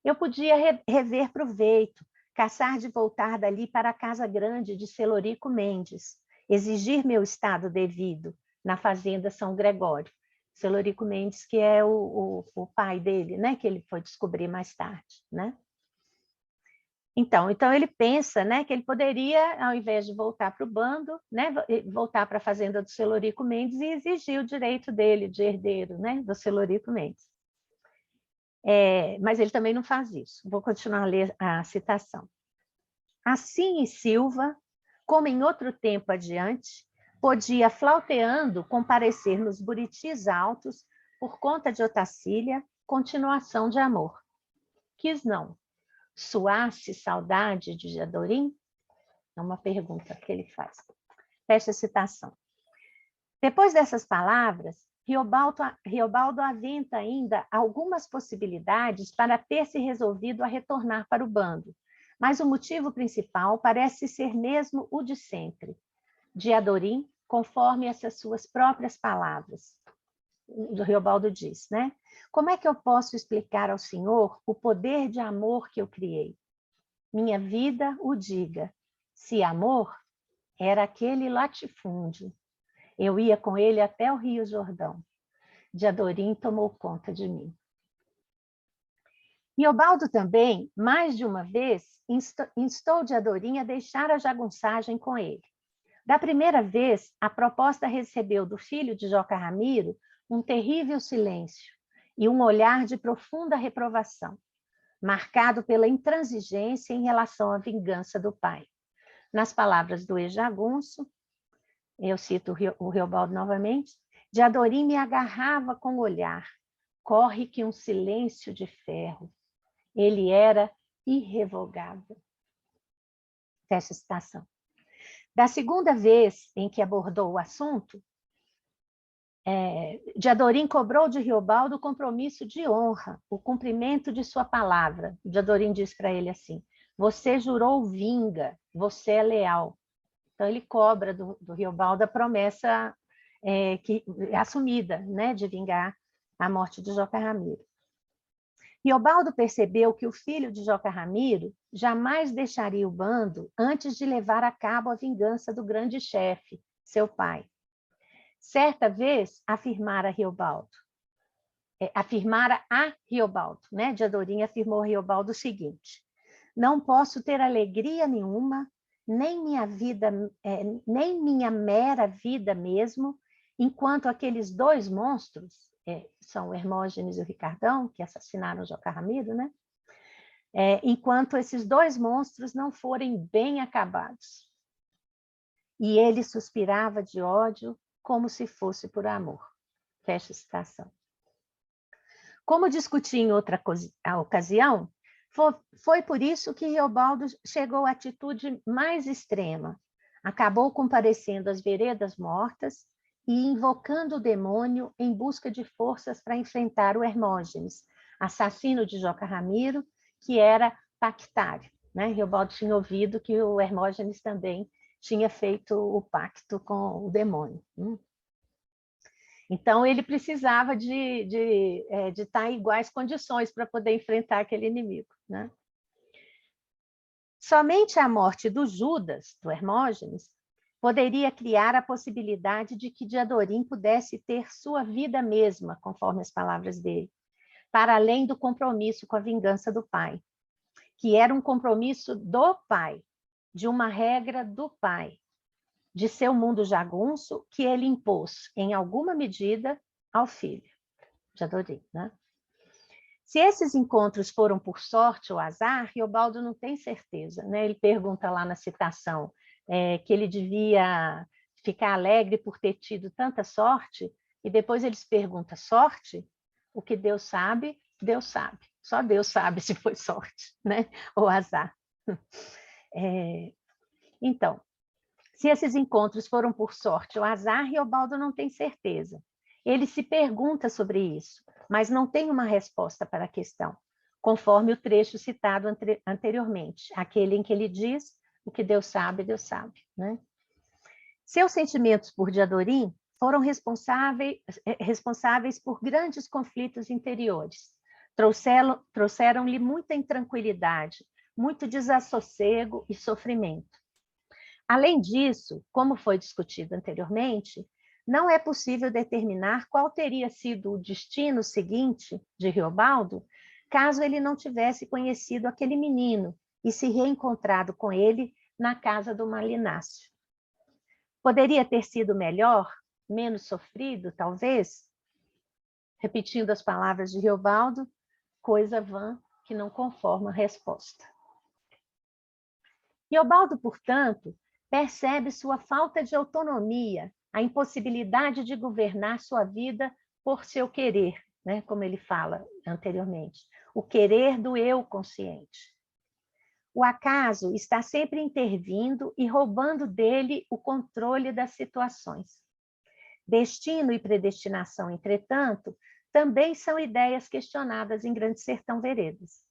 Eu podia rever proveito, caçar de voltar dali para a casa grande de Celorico Mendes, exigir meu estado devido na fazenda São Gregório. Celorico Mendes, que é o pai dele, né, que ele foi descobrir mais tarde, né? Então ele pensa, né, que ele poderia, ao invés de voltar para o bando, né, voltar para a fazenda do Celorico Mendes e exigir o direito dele de herdeiro, né, do Celorico Mendes. Mas ele também não faz isso. Vou continuar a ler a citação. Assim em Silva, como em outro tempo adiante, podia, flauteando, comparecer nos Buritis altos, por conta de Otacília, continuação de amor. Quis não. Suasse saudade de Diadorim? É uma pergunta que ele faz. Fecha a citação. Depois dessas palavras, Riobaldo aventa ainda algumas possibilidades para ter se resolvido a retornar para o bando, mas o motivo principal parece ser mesmo o de sempre. Diadorim, conforme essas suas próprias palavras. O Riobaldo diz, né? Como é que eu posso explicar ao Senhor o poder de amor que eu criei? Minha vida o diga. Se amor, era aquele latifúndio. Eu ia com ele até o Rio Jordão. Diadorim tomou conta de mim. Riobaldo também, mais de uma vez, instou Diadorim a deixar a jagunçagem com ele. Da primeira vez, a proposta recebeu do filho de Joca Ramiro um terrível silêncio e um olhar de profunda reprovação, marcado pela intransigência em relação à vingança do pai. Nas palavras do ex-jagunço, eu cito o Riobaldo novamente, Diadorim me agarrava com o olhar, corre que um silêncio de ferro. Ele era irrevogável. Fecha a citação. Da segunda vez em que abordou o assunto, Diadorim cobrou de Riobaldo o compromisso de honra, o cumprimento de sua palavra. Diadorim diz para ele assim, você jurou vinga, você é leal. Então, ele cobra do Riobaldo a promessa assumida, né, de vingar a morte de Joca Ramiro. Riobaldo percebeu que o filho de Joca Ramiro jamais deixaria o bando antes de levar a cabo a vingança do grande chefe, seu pai. Certa vez, afirmara a Riobaldo, né? Diadorim afirmou a Riobaldo o seguinte, não posso ter alegria nenhuma, nem minha mera vida mesmo, enquanto aqueles dois monstros, são o Hermógenes e o Ricardão, que assassinaram o Joca Ramiro, né? Enquanto esses dois monstros não forem bem acabados. E ele suspirava de ódio como se fosse por amor. Fecha a citação. Como discuti em outra ocasião, foi por isso que Riobaldo chegou à atitude mais extrema. Acabou comparecendo às veredas mortas e invocando o demônio em busca de forças para enfrentar o Hermógenes, assassino de Joca Ramiro, que era pactário, né? Riobaldo tinha ouvido que o Hermógenes também tinha feito o pacto com o demônio. Então, ele precisava de estar em iguais condições para poder enfrentar aquele inimigo, né? Somente a morte do Judas, do Hermógenes, poderia criar a possibilidade de que Diadorim pudesse ter sua vida mesma, conforme as palavras dele, para além do compromisso com a vingança do pai, que era um compromisso do pai, de uma regra do pai, de seu mundo jagunço que ele impôs, em alguma medida, ao filho, Diadorim, né? Se esses encontros foram por sorte ou azar, Riobaldo não tem certeza, né? Ele pergunta lá na citação que ele devia ficar alegre por ter tido tanta sorte, e depois eles perguntam, sorte? O que Deus sabe, Deus sabe. Só Deus sabe se foi sorte, né? Ou azar. Então, se esses encontros foram por sorte ou azar, Riobaldo não tem certeza. Ele se pergunta sobre isso, mas não tem uma resposta para a questão, conforme o trecho citado anteriormente, aquele em que ele diz o que Deus sabe, né? Seus sentimentos por Diadorim foram responsáveis por grandes conflitos interiores. Trouxeram-lhe muita intranquilidade, muito desassossego e sofrimento. Além disso, como foi discutido anteriormente, não é possível determinar qual teria sido o destino seguinte de Riobaldo, caso ele não tivesse conhecido aquele menino e se reencontrado com ele na casa do Malinácio. Poderia ter sido melhor, menos sofrido, talvez? Repetindo as palavras de Riobaldo, coisa vã que não conforma a resposta. Riobaldo, portanto, percebe sua falta de autonomia, a impossibilidade de governar sua vida por seu querer, né? Como ele fala anteriormente, o querer do eu consciente. O acaso está sempre intervindo e roubando dele o controle das situações. Destino e predestinação, entretanto, também são ideias questionadas em Grande Sertão Veredas.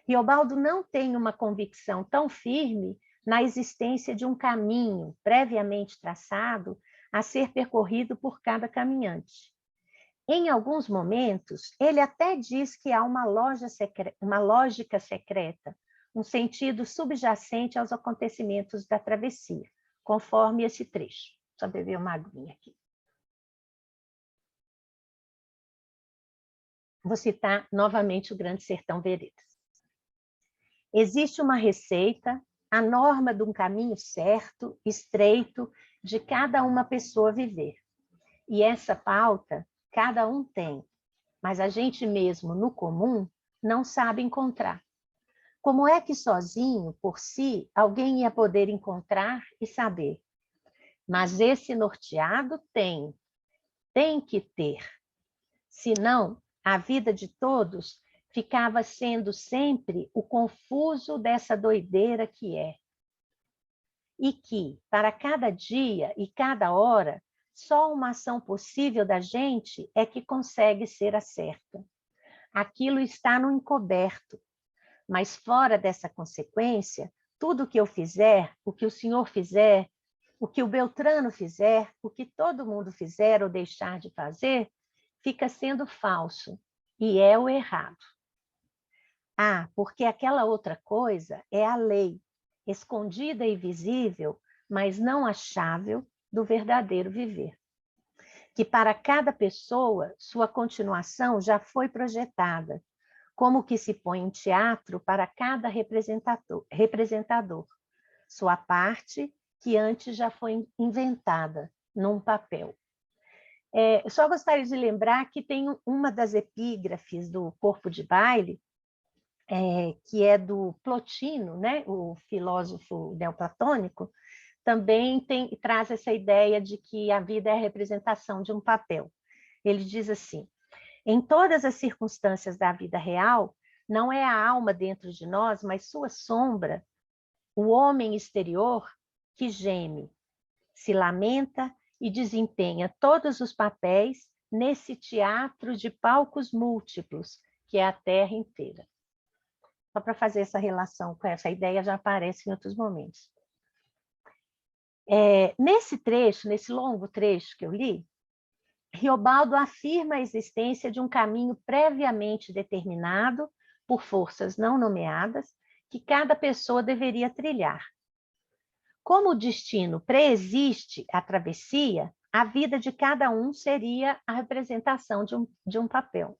Riobaldo não tem uma convicção tão firme na existência de um caminho previamente traçado a ser percorrido por cada caminhante. Em alguns momentos, ele até diz que há uma lógica secreta, um sentido subjacente aos acontecimentos da travessia, conforme esse trecho. Só beber uma aguinha aqui. Vou citar novamente o Grande Sertão Veredas. Existe uma receita, a norma de um caminho certo, estreito, de cada uma pessoa viver. E essa pauta, cada um tem, mas a gente mesmo, no comum, não sabe encontrar. Como é que sozinho, por si, alguém ia poder encontrar e saber? Mas esse norteado tem que ter. Senão, a vida de todos ficava sendo sempre o confuso dessa doideira que é. E que, para cada dia e cada hora, só uma ação possível da gente é que consegue ser a certa. Aquilo está no encoberto, mas fora dessa consequência, tudo o que eu fizer, o que o senhor fizer, o que o Beltrano fizer, o que todo mundo fizer ou deixar de fazer, fica sendo falso e é o errado. Ah, porque aquela outra coisa é a lei, escondida e visível, mas não achável do verdadeiro viver. Que para cada pessoa, sua continuação já foi projetada, como que se põe em teatro para cada representador, sua parte que antes já foi inventada num papel. Eu só gostaria de lembrar que tem uma das epígrafes do Corpo de Baile, que é do Plotino, né, o filósofo neoplatônico, também traz essa ideia de que a vida é a representação de um papel. Ele diz assim: em todas as circunstâncias da vida real, não é a alma dentro de nós, mas sua sombra, o homem exterior, que geme, se lamenta e desempenha todos os papéis nesse teatro de palcos múltiplos, que é a Terra inteira. Só para fazer essa relação com essa ideia, já aparece em outros momentos. Nesse trecho, nesse longo trecho que eu li, Riobaldo afirma a existência de um caminho previamente determinado por forças não nomeadas que cada pessoa deveria trilhar. Como o destino preexiste à travessia, a vida de cada um seria a representação de um papel.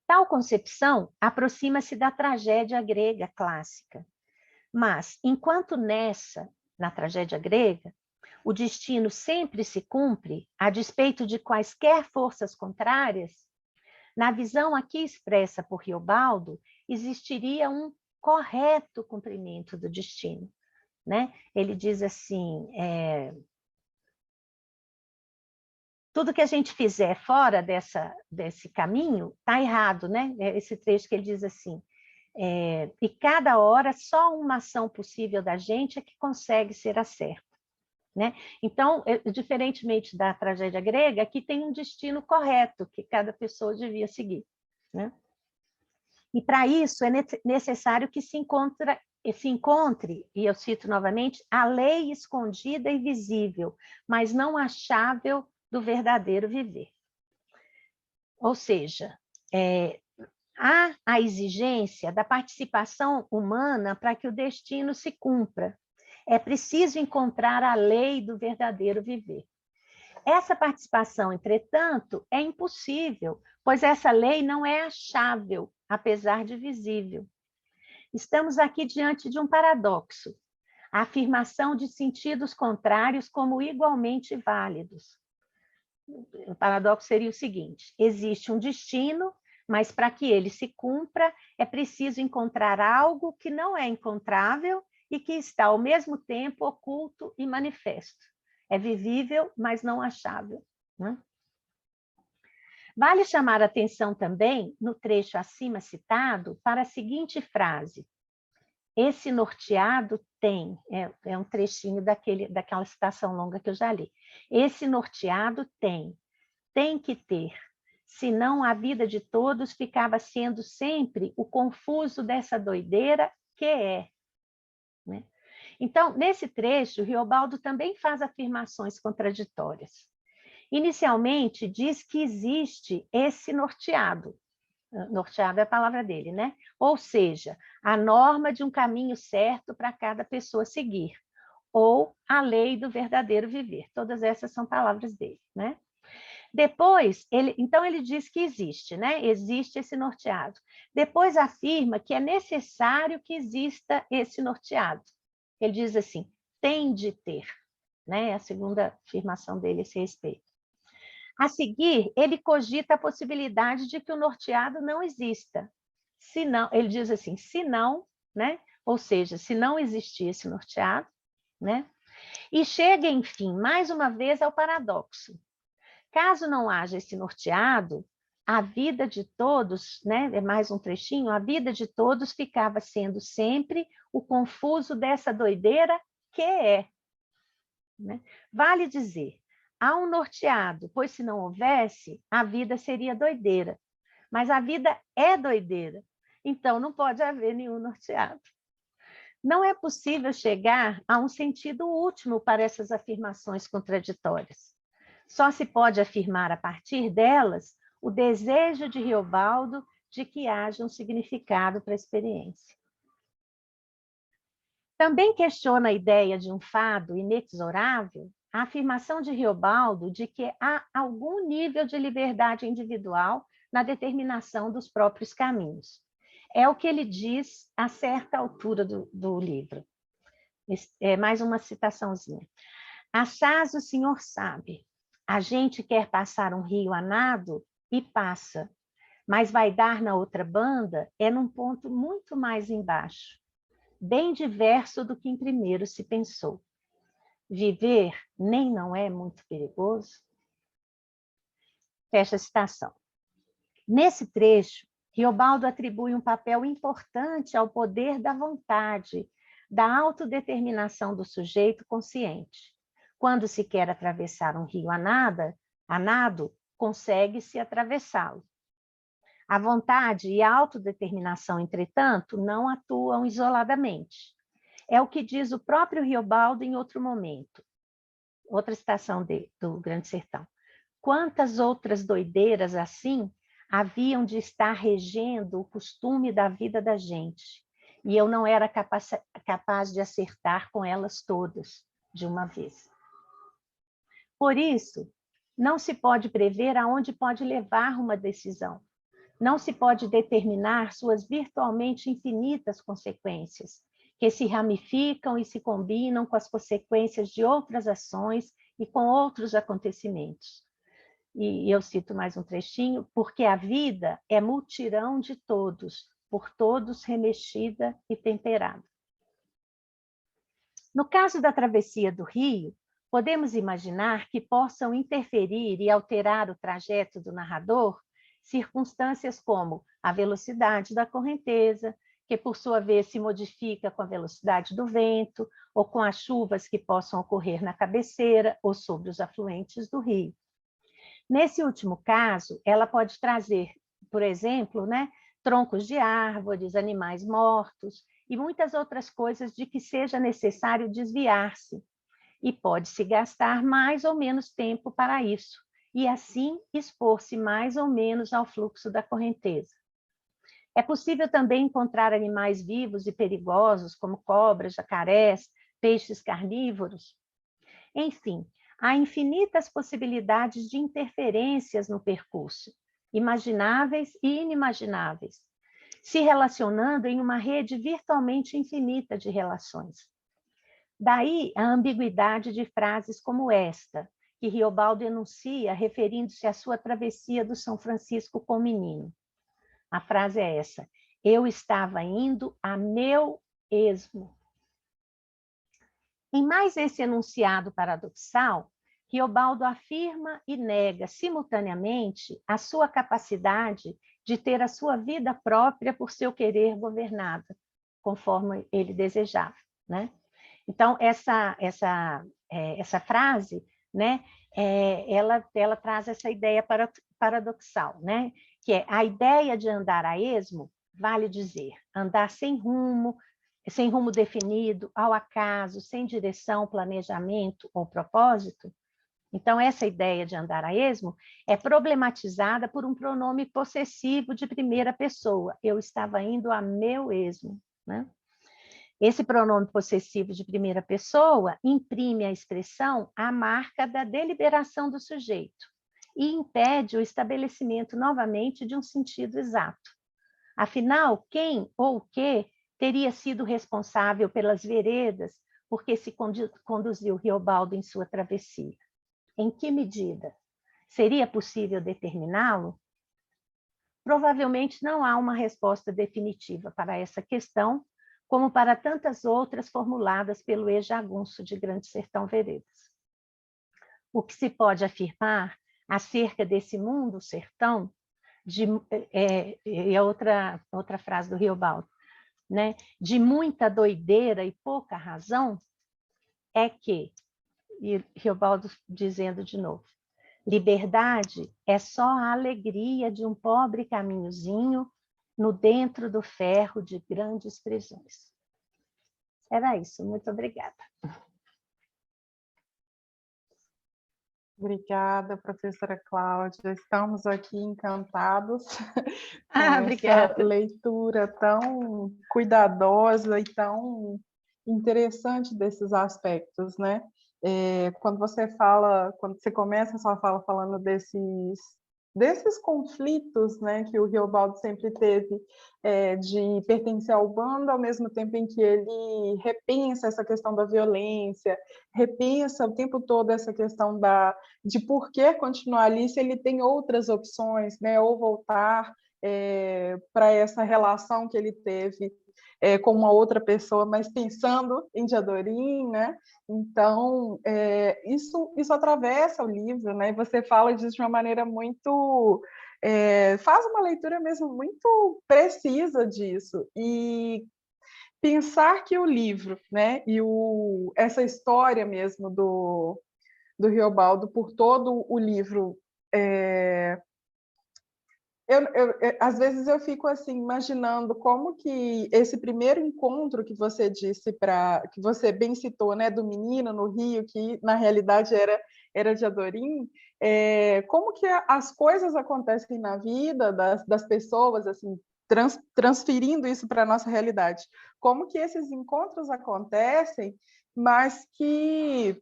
Tal concepção aproxima-se da tragédia grega clássica. Mas, enquanto na tragédia grega, o destino sempre se cumpre, a despeito de quaisquer forças contrárias, na visão aqui expressa por Riobaldo, existiria um correto cumprimento do destino. Né? Ele diz assim, tudo que a gente fizer fora desse caminho está errado, né? Esse trecho que ele diz assim, e cada hora só uma ação possível da gente é que consegue ser a certa. Né? Então, diferentemente da tragédia grega, aqui tem um destino correto que cada pessoa devia seguir. Né? E para isso é necessário que se encontre, e eu cito novamente, a lei escondida e visível, mas não achável do verdadeiro viver. Ou seja, há a exigência da participação humana para que o destino se cumpra. É preciso encontrar a lei do verdadeiro viver. Essa participação, entretanto, é impossível, pois essa lei não é achável, apesar de visível. Estamos aqui diante de um paradoxo, a afirmação de sentidos contrários como igualmente válidos. O paradoxo seria o seguinte: existe um destino, mas para que ele se cumpra, é preciso encontrar algo que não é encontrável e que está ao mesmo tempo oculto e manifesto. É vivível, mas não achável. Né? Vale chamar a atenção também, no trecho acima citado, para a seguinte frase: esse norteado tem, é um trechinho daquela citação longa que eu já li, esse norteado tem que ter, senão a vida de todos ficava sendo sempre o confuso dessa doideira que é. Né? Então, nesse trecho, Riobaldo também faz afirmações contraditórias. Inicialmente, diz que existe esse norteado. Norteado é a palavra dele, né? Ou seja, a norma de um caminho certo para cada pessoa seguir, ou a lei do verdadeiro viver. Todas essas são palavras dele, né? Depois, então ele diz que existe, né? Existe esse norteado. Depois afirma que é necessário que exista esse norteado. Ele diz assim, tem de ter. né? A segunda afirmação dele a esse respeito. A seguir, ele cogita a possibilidade de que o norteado não exista. Se não, ele diz assim, se não, né? Ou seja, se não existir esse norteado, né? E chega, enfim, mais uma vez ao paradoxo. Caso não haja esse norteado, a vida de todos, né? É mais um trechinho, a vida de todos ficava sendo sempre o confuso dessa doideira que é. Né? Vale dizer, há um norteado, pois se não houvesse, a vida seria doideira. Mas a vida é doideira, então não pode haver nenhum norteado. Não é possível chegar a um sentido último para essas afirmações contraditórias. Só se pode afirmar a partir delas o desejo de Riobaldo de que haja um significado para a experiência. Também questiona a ideia de um fado inexorável a afirmação de Riobaldo de que há algum nível de liberdade individual na determinação dos próprios caminhos. É o que ele diz a certa altura do livro. É mais uma citaçãozinha. Assaz o senhor sabe, a gente quer passar um rio a nado e passa, mas vai dar na outra banda é num ponto muito mais embaixo, bem diverso do que em primeiro se pensou. Viver nem não é muito perigoso? Fecha a citação. Nesse trecho, Riobaldo atribui um papel importante ao poder da vontade, da autodeterminação do sujeito consciente. Quando se quer atravessar um rio a nado, consegue-se atravessá-lo. A vontade e a autodeterminação, entretanto, não atuam isoladamente. É o que diz o próprio Riobaldo em outro momento, outra citação do Grande Sertão. Quantas outras doideiras assim haviam de estar regendo o costume da vida da gente, e eu não era capaz de acertar com elas todas de uma vez. Por isso, não se pode prever aonde pode levar uma decisão. Não se pode determinar suas virtualmente infinitas consequências, que se ramificam e se combinam com as consequências de outras ações e com outros acontecimentos. E eu cito mais um trechinho, porque a vida é multirão de todos, por todos remexida e temperada. No caso da travessia do rio, podemos imaginar que possam interferir e alterar o trajeto do narrador circunstâncias como a velocidade da correnteza, que por sua vez se modifica com a velocidade do vento, ou com as chuvas que possam ocorrer na cabeceira ou sobre os afluentes do rio. Nesse último caso, ela pode trazer, por exemplo, né, troncos de árvores, animais mortos e muitas outras coisas de que seja necessário desviar-se. E pode-se gastar mais ou menos tempo para isso, e assim expor-se mais ou menos ao fluxo da correnteza. É possível também encontrar animais vivos e perigosos, como cobras, jacarés, peixes carnívoros. Enfim, há infinitas possibilidades de interferências no percurso, imagináveis e inimagináveis, se relacionando em uma rede virtualmente infinita de relações. Daí a ambiguidade de frases como esta, que Riobaldo enuncia referindo-se à sua travessia do São Francisco com o menino. A frase é essa: eu estava indo a meu esmo. Em mais esse enunciado paradoxal, Riobaldo afirma e nega simultaneamente a sua capacidade de ter a sua vida própria por seu querer governada, conforme ele desejava, né? Então, essa frase, né, ela traz essa ideia paradoxal, né, que é a ideia de andar a esmo, vale dizer, andar sem rumo definido, ao acaso, sem direção, planejamento ou propósito. Então, essa ideia de andar a esmo é problematizada por um pronome possessivo de primeira pessoa. Eu estava indo a meu esmo, né? Esse pronome possessivo de primeira pessoa imprime à expressão a marca da deliberação do sujeito e impede o estabelecimento novamente de um sentido exato. Afinal, quem ou o que teria sido responsável pelas veredas porque se conduziu Riobaldo em sua travessia? Em que medida? Seria possível determiná-lo? Provavelmente não há uma resposta definitiva para essa questão, como para tantas outras formuladas pelo ex-jagunço de Grande Sertão Veredas. O que se pode afirmar acerca desse mundo sertão, outra frase do Riobaldo, né? De muita doideira e pouca razão, é que, e Riobaldo dizendo de novo, liberdade é só a alegria de um pobre caminhozinho no dentro do ferro de grandes prisões. Era isso, muito obrigada. Obrigada, professora Cláudia. Estamos aqui encantados com Obrigada. essa leitura tão cuidadosa e tão interessante desses aspectos, né? Quando você começa a sua fala falando desses conflitos, né, que o Riobaldo sempre teve, de pertencer ao bando, ao mesmo tempo em que ele repensa essa questão da violência, repensa o tempo todo essa questão de por que continuar ali se ele tem outras opções, né, ou voltar para essa relação que ele teve com uma outra pessoa, mas pensando em Diadorim, né? Então, isso atravessa o livro, né? E você fala disso de uma maneira muito... faz uma leitura mesmo muito precisa disso. E pensar que o livro, né? E essa história mesmo do Riobaldo, por todo o livro... às vezes eu fico assim imaginando como que esse primeiro encontro que você disse que você bem citou, né, do menino no Rio, que na realidade era de Adorim, como que as coisas acontecem na vida das pessoas, assim, transferindo isso para a nossa realidade, como que esses encontros acontecem, mas que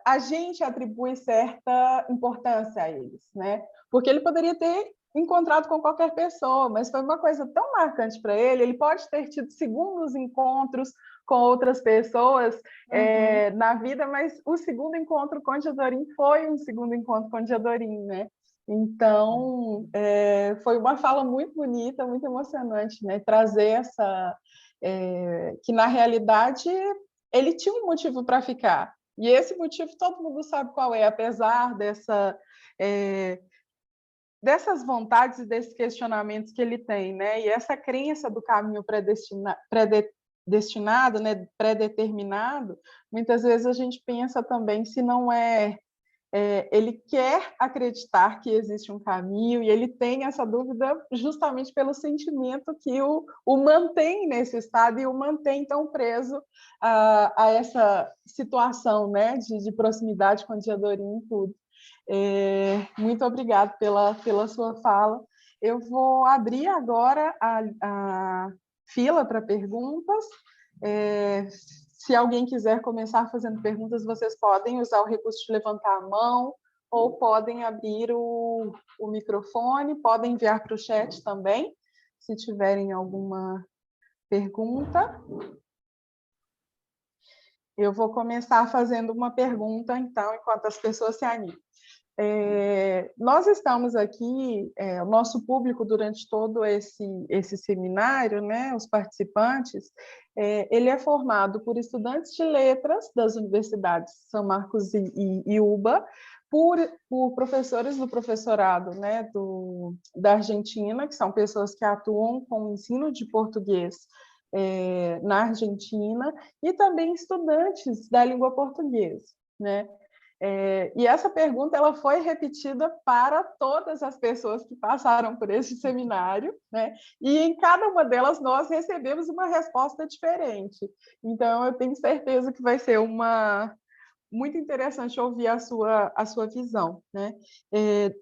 a gente atribui certa importância a eles, né? Porque ele poderia ter encontrado com qualquer pessoa, mas foi uma coisa tão marcante para ele. Ele pode ter tido segundos encontros com outras pessoas na vida, mas o segundo encontro com Diadorim foi um segundo encontro com Diadorim, né? Então, foi uma fala muito bonita, muito emocionante, né? Trazer essa... que, na realidade, ele tinha um motivo para ficar. E esse motivo todo mundo sabe qual é, apesar dessas vontades e desses questionamentos que ele tem, né? E essa crença do caminho predestinado, né? Predeterminado, muitas vezes a gente pensa também se não ele quer acreditar que existe um caminho e ele tem essa dúvida justamente pelo sentimento que o mantém nesse estado e o mantém tão preso a essa situação, né, de proximidade com Diadorim e tudo. Muito obrigada pela sua fala. Eu vou abrir agora a fila para perguntas. Se alguém quiser começar fazendo perguntas, vocês podem usar o recurso de levantar a mão ou podem abrir o microfone, podem enviar para o chat também, se tiverem alguma pergunta. Eu vou começar fazendo uma pergunta, então, enquanto as pessoas se animam. Nós estamos aqui, o nosso público durante todo esse seminário, né, os participantes, ele é formado por estudantes de letras das universidades São Marcos e UBA, por professores do professorado, né, da Argentina, que são pessoas que atuam com o ensino de português na Argentina, e também estudantes da língua portuguesa, né? E essa pergunta ela foi repetida para todas as pessoas que passaram por esse seminário, né? E em cada uma delas nós recebemos uma resposta diferente. Então, eu tenho certeza que vai ser muito interessante ouvir a sua visão, né?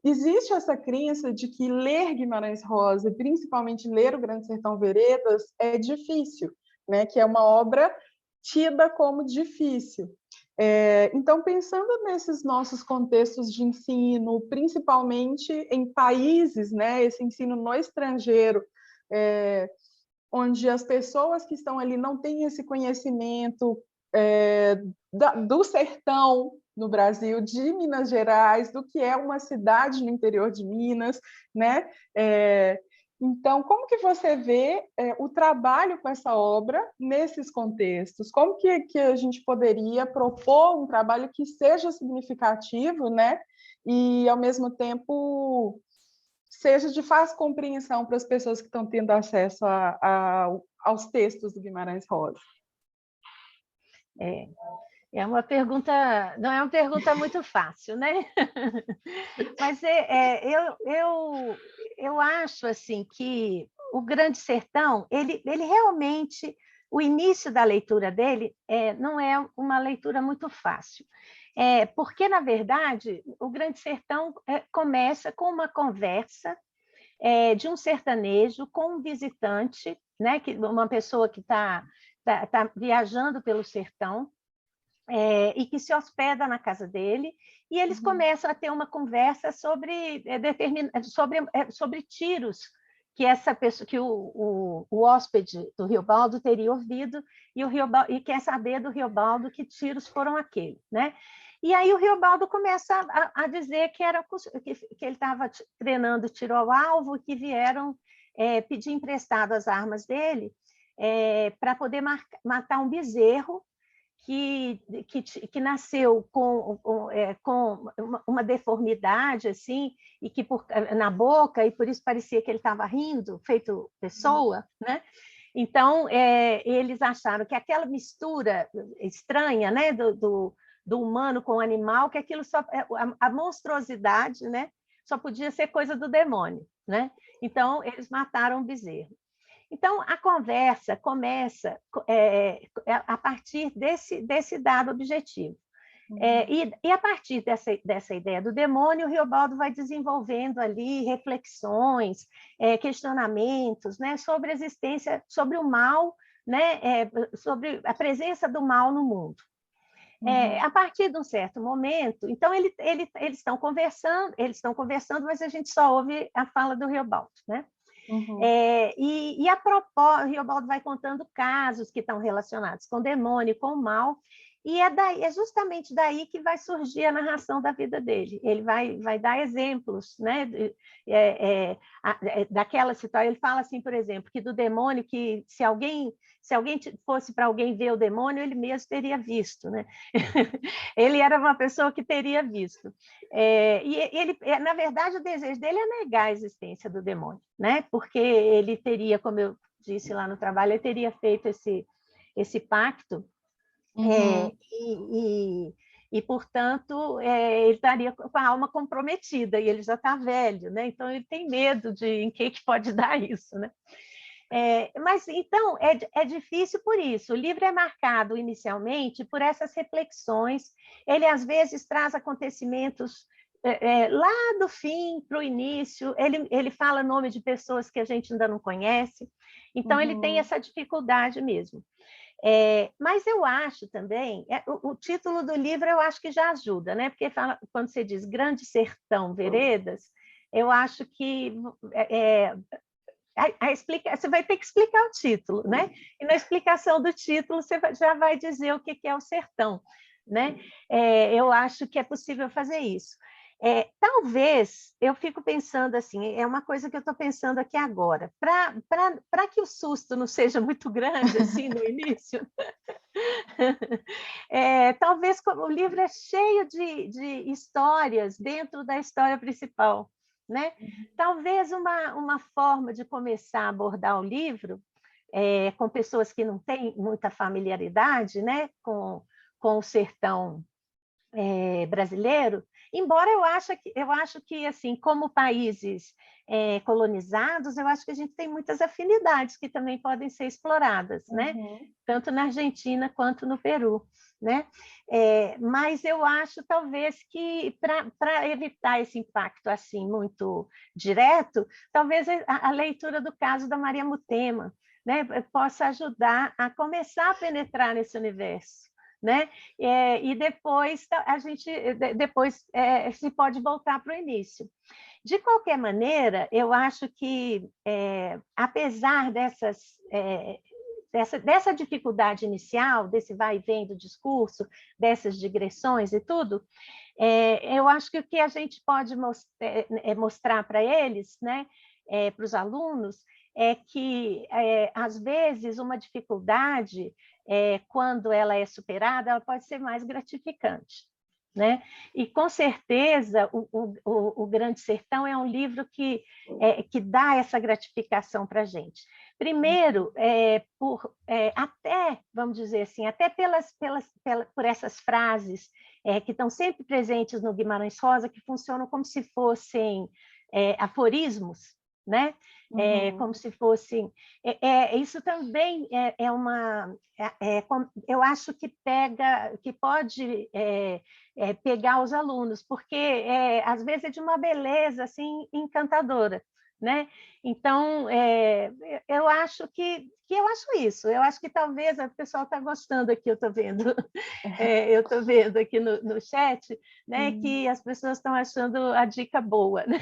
Existe essa crença de que ler Guimarães Rosa, e principalmente ler O Grande Sertão Veredas, é difícil, né? Que é uma obra tida como difícil. Então, pensando nesses nossos contextos de ensino, principalmente em países, né, esse ensino no estrangeiro, onde as pessoas que estão ali não têm esse conhecimento do sertão no Brasil, de Minas Gerais, do que é uma cidade no interior de Minas, né? Então, como que você vê o trabalho com essa obra nesses contextos? Como que a gente poderia propor um trabalho que seja significativo, né? E, ao mesmo tempo, seja de fácil compreensão para as pessoas que estão tendo acesso aos textos do Guimarães Rosa? É uma pergunta, não é uma pergunta muito fácil, né? Mas eu acho assim que o Grande Sertão, ele realmente, o início da leitura dele não é uma leitura muito fácil. Porque, na verdade, o Grande Sertão começa com uma conversa de um sertanejo com um visitante, né? Uma pessoa que tá viajando pelo sertão, e que se hospeda na casa dele, e eles começam a ter uma conversa sobre tiros que essa pessoa, que o hóspede do Riobaldo teria ouvido, e quer saber do Riobaldo que tiros foram aqueles, né? E aí o Riobaldo começa a dizer que ele estava treinando tiro ao alvo, que vieram pedir emprestado as armas dele para poder matar um bezerro que nasceu com uma deformidade assim, e que na boca, e por isso parecia que ele estava rindo, feito pessoa, né? Então, eles acharam que aquela mistura estranha, né, do humano com o animal, que aquilo só a monstruosidade, né, só podia ser coisa do demônio, né? Então, eles mataram o bezerro. Então, a conversa começa a partir desse dado objetivo. E a partir dessa ideia do demônio, o Riobaldo vai desenvolvendo ali reflexões, questionamentos, né, sobre a existência, sobre o mal, né, sobre a presença do mal no mundo. A partir de um certo momento, então eles estão conversando, mas a gente só ouve a fala do Riobaldo, né? E a propósito, Riobaldo vai contando casos que estão relacionados com o demônio, com o mal, e é justamente daí que vai surgir a narração da vida dele. Ele vai dar exemplos, né, daquela situação. Ele fala assim, por exemplo, que do demônio, que se alguém fosse para alguém ver o demônio, ele mesmo teria visto, né? Ele era uma pessoa que teria visto. Na verdade, o desejo dele é negar a existência do demônio, né? Porque ele teria, como eu disse lá no trabalho, ele teria feito esse pacto, e portanto, ele estaria com a alma comprometida, e ele já está velho, né? Então ele tem medo de em que pode dar isso, né? Mas, então, é difícil por isso. O livro é marcado, inicialmente, por essas reflexões. Ele, às vezes, traz acontecimentos lá do fim para o início. Ele fala nome de pessoas que a gente ainda não conhece. Então, ele tem essa dificuldade mesmo. Mas eu acho também, o título do livro eu acho que já ajuda, né? Porque quando você diz Grande Sertão Veredas, eu acho que... você vai ter que explicar o título, né? E na explicação do título você já vai dizer o que é o sertão, né? Eu acho que é possível fazer isso. Talvez, eu fico pensando assim, é uma coisa que eu estou pensando aqui agora, para que o susto não seja muito grande assim no início, talvez o livro é cheio de histórias dentro da história principal, né? Talvez uma forma de começar a abordar o livro com pessoas que não têm muita familiaridade, né, com o sertão brasileiro, embora eu acho que assim, como países colonizados, eu acho que a gente tem muitas afinidades que também podem ser exploradas, né? Tanto na Argentina quanto no Peru, né? Mas eu acho talvez que para evitar esse impacto assim muito direto, talvez a leitura do caso da Maria Mutema, né, possa ajudar a começar a penetrar nesse universo, né? E depois a gente se pode voltar para o início. De qualquer maneira, eu acho que, apesar dessa dificuldade inicial, desse vai e vem do discurso, dessas digressões e tudo, eu acho que o que a gente pode mostrar para eles, né, para os alunos, é que, às vezes, uma dificuldade, quando ela é superada, ela pode ser mais gratificante. Né? E, com certeza, o Grande Sertão é um livro que dá essa gratificação para a gente. Primeiro, até, vamos dizer assim, até por essas frases que estão sempre presentes no Guimarães Rosa, que funcionam como se fossem aforismos, né? Como se fossem... isso também eu acho que pode pegar os alunos, porque às vezes é de uma beleza assim encantadora, né? Então, eu acho que eu acho isso. Eu acho que talvez o pessoal está gostando aqui, eu estou vendo. Eu estou vendo aqui no chat, né, que as pessoas estão achando a dica boa. Né?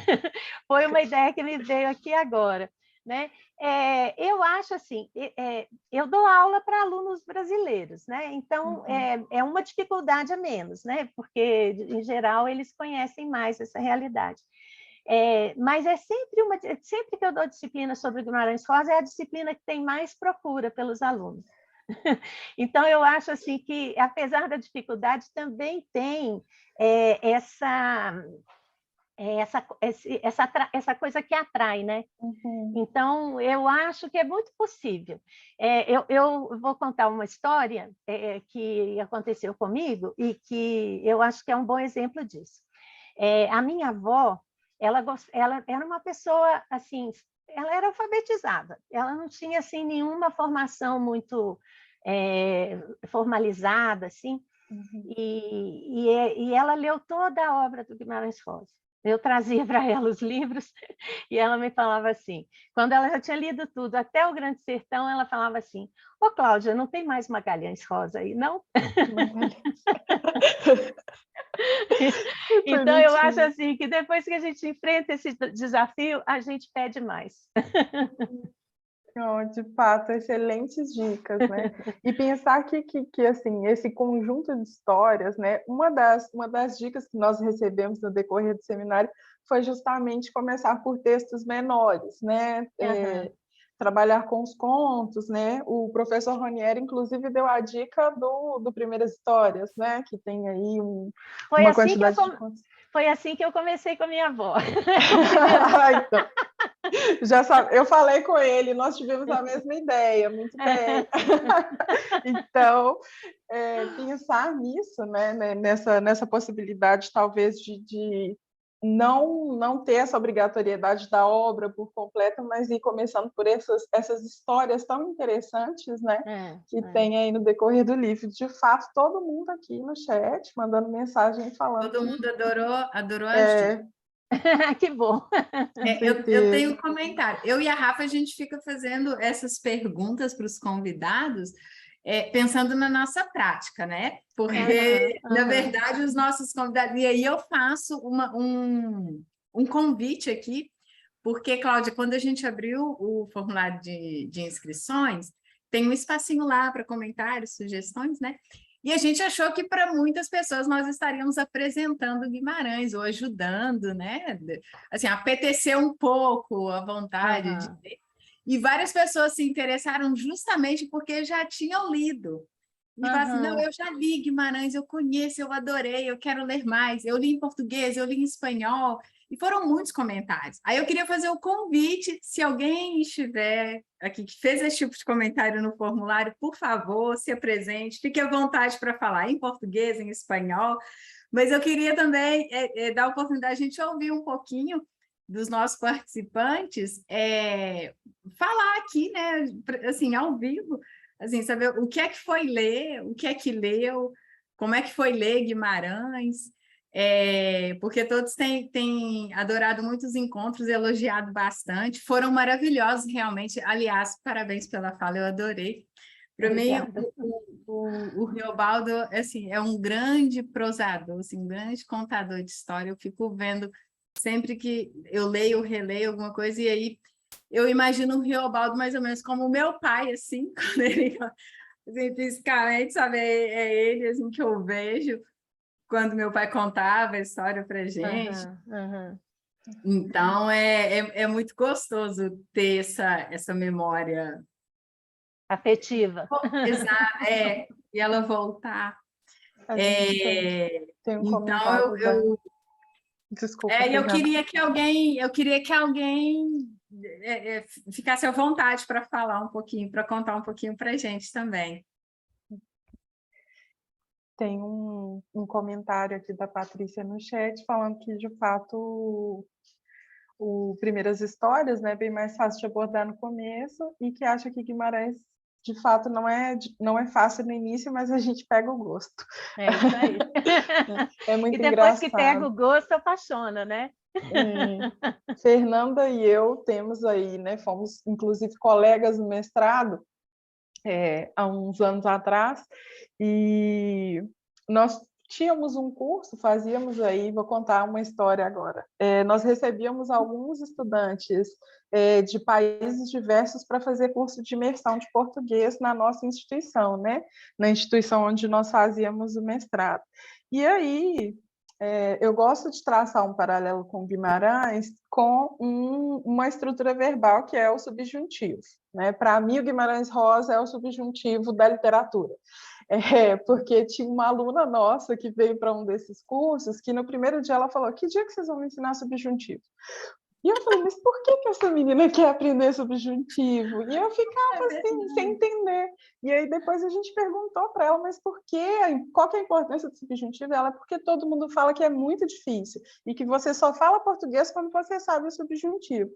Foi uma ideia que me veio aqui agora. Né? Eu acho assim, eu dou aula para alunos brasileiros, né? Então é uma dificuldade a menos, né? Porque, em geral, eles conhecem mais essa realidade. Mas sempre que eu dou disciplina sobre Guimarães Rosa, é a disciplina que tem mais procura pelos alunos. Então, eu acho assim que, apesar da dificuldade, também tem essa coisa que atrai, né? Então, eu acho que é muito possível. Eu vou contar uma história que aconteceu comigo e que eu acho que é um bom exemplo disso. A minha avó, ela era uma pessoa, assim, ela era alfabetizada, ela não tinha, assim, nenhuma formação muito formalizada, assim, e ela leu toda a obra do Guimarães Rosa. Eu trazia para ela os livros e ela me falava assim, quando ela já tinha lido tudo, até o Grande Sertão, ela falava assim, ô Cláudia, não tem mais Magalhães Rosa aí, não? Então, eu acho assim que depois que a gente enfrenta esse desafio, a gente pede mais. Oh, de fato, excelentes dicas, né? E pensar que assim, esse conjunto de histórias, né? Uma das dicas que nós recebemos no decorrer do seminário foi justamente começar por textos menores, né? Trabalhar com os contos, né? O professor Ronieri, inclusive, deu a dica do Primeiras Histórias, né? Que tem aí uma quantidade de contos. Foi assim que eu comecei com a minha avó. Então, já sabe, eu falei com ele, nós tivemos a mesma ideia, muito bem. Então, pensar nisso, né? Nessa possibilidade, talvez, de não ter essa obrigatoriedade da obra por completo, mas ir começando por essas histórias tão interessantes, né? Que tem aí no decorrer do livro. De fato, todo mundo aqui no chat, mandando mensagem e falando. Todo mundo adorou a dica. Que bom. Eu tenho um comentário. Eu e a Rafa, a gente fica fazendo essas perguntas para os convidados, pensando na nossa prática, né? Porque, na verdade, os nossos convidados... E aí eu faço um convite aqui, porque, Cláudia, quando a gente abriu o formulário de inscrições, tem um espacinho lá para comentários, sugestões, né? E a gente achou que para muitas pessoas nós estaríamos apresentando Guimarães ou ajudando, né? Assim, apetecer um pouco a vontade de ler. E várias pessoas se interessaram justamente porque já tinham lido. E falaram assim, não, eu já li Guimarães, eu conheço, eu adorei, eu quero ler mais. Eu li em português, eu li em espanhol. E foram muitos comentários. Aí eu queria fazer o convite, se alguém estiver aqui que fez esse tipo de comentário no formulário, por favor, se apresente, fique à vontade para falar em português, em espanhol. Mas eu queria também dar a oportunidade de a gente ouvir um pouquinho dos nossos participantes, falar aqui, né, assim, ao vivo, assim, saber o que é que foi ler, o que é que leu, como é que foi ler Guimarães, porque todos têm adorado muitos encontros, elogiado bastante, foram maravilhosos realmente, aliás, parabéns pela fala, eu adorei. Para mim, o Riobaldo assim, é um grande prosador, assim, um grande contador de história, eu fico vendo sempre que eu leio ou releio alguma coisa, e aí eu imagino o Riobaldo mais ou menos como o meu pai, assim, quando ele, assim, fisicamente, sabe, é ele assim, que eu vejo quando meu pai contava a história para gente. Então, é muito gostoso ter essa memória afetiva. Exato, e ela voltar. A gente tem um Então, comentário Desculpa, eu queria que alguém ficasse à vontade para falar um pouquinho, para contar um pouquinho para a gente também. Tem um comentário aqui da Patrícia no chat falando que, de fato, o Primeiras Histórias, né, é bem mais fácil de abordar no começo e que acha que Guimarães, de fato, não é fácil no início, mas a gente pega o gosto. É isso aí. É muito e depois engraçado. Que pega o gosto, apaixona, né? Fernanda e eu temos aí, né, fomos, inclusive, colegas no mestrado, há uns anos atrás, e nós tínhamos um curso, fazíamos aí, vou contar uma história agora. Nós recebíamos alguns estudantes de países diversos para fazer curso de imersão de português na nossa instituição, né? Na instituição onde nós fazíamos o mestrado. E aí, eu gosto de traçar um paralelo com Guimarães com uma estrutura verbal que é o subjuntivo. Né? Para mim, o Guimarães Rosa é o subjuntivo da literatura. Porque tinha uma aluna nossa que veio para um desses cursos que no primeiro dia ela falou: que dia que vocês vão me ensinar subjuntivo? E eu falei: mas por que essa menina quer aprender subjuntivo? E eu ficava assim, sem entender. E aí depois a gente perguntou para ela: mas por quê? Qual que é a importância do subjuntivo? Ela: porque todo mundo fala que é muito difícil e que você só fala português quando você sabe o subjuntivo.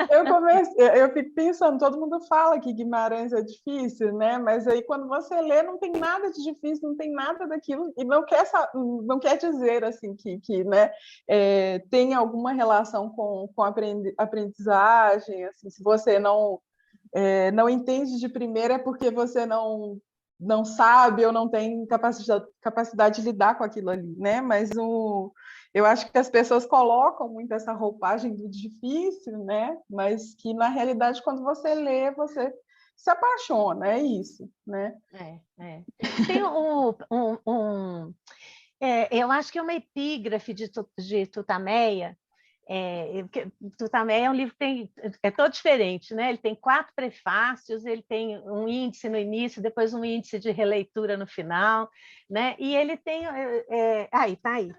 Eu fico pensando, todo mundo fala que Guimarães é difícil, né? Mas aí quando você lê, não tem nada de difícil, não tem nada daquilo, e não quer dizer assim que né, tem alguma relação com aprendizagem. Assim, se você não entende de primeira, é porque você não sabe ou não tem capacidade de lidar com aquilo ali, né? Mas eu acho que as pessoas colocam muito essa roupagem do difícil, né? Mas que, na realidade, quando você lê, você se apaixona, é isso, né? Tem eu acho que é uma epígrafe de Tutameia. Tutameia é um livro que é todo diferente, né? Ele tem 4 prefácios, ele tem um índice no início, depois um índice de releitura no final, né? E ele tem... aí, tá aí.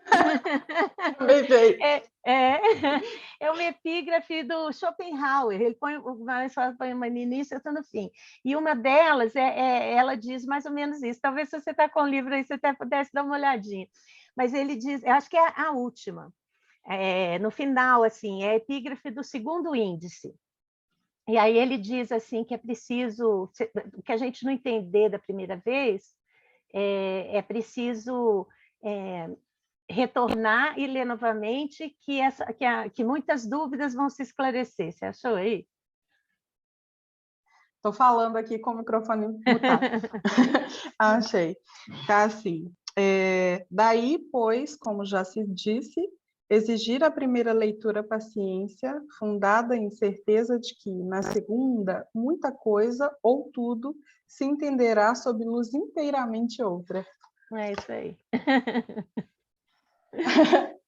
É uma epígrafe do Schopenhauer, ele põe uma no início e outra no fim. E uma delas, ela diz mais ou menos isso. Talvez se você está com o livro aí, você até pudesse dar uma olhadinha. Mas ele diz, eu acho que é a última. No final, assim, é a epígrafe do segundo índice. E aí ele diz assim que é preciso, o que a gente não entender da primeira vez, é preciso retornar e ler novamente, que muitas dúvidas vão se esclarecer. Você achou aí? Estou falando aqui com o microfone mutado. Achei. Tá assim. Daí, pois, como já se disse, exigir a primeira leitura paciência, fundada em certeza de que, na segunda, muita coisa ou tudo se entenderá sob luz inteiramente outra. É isso aí.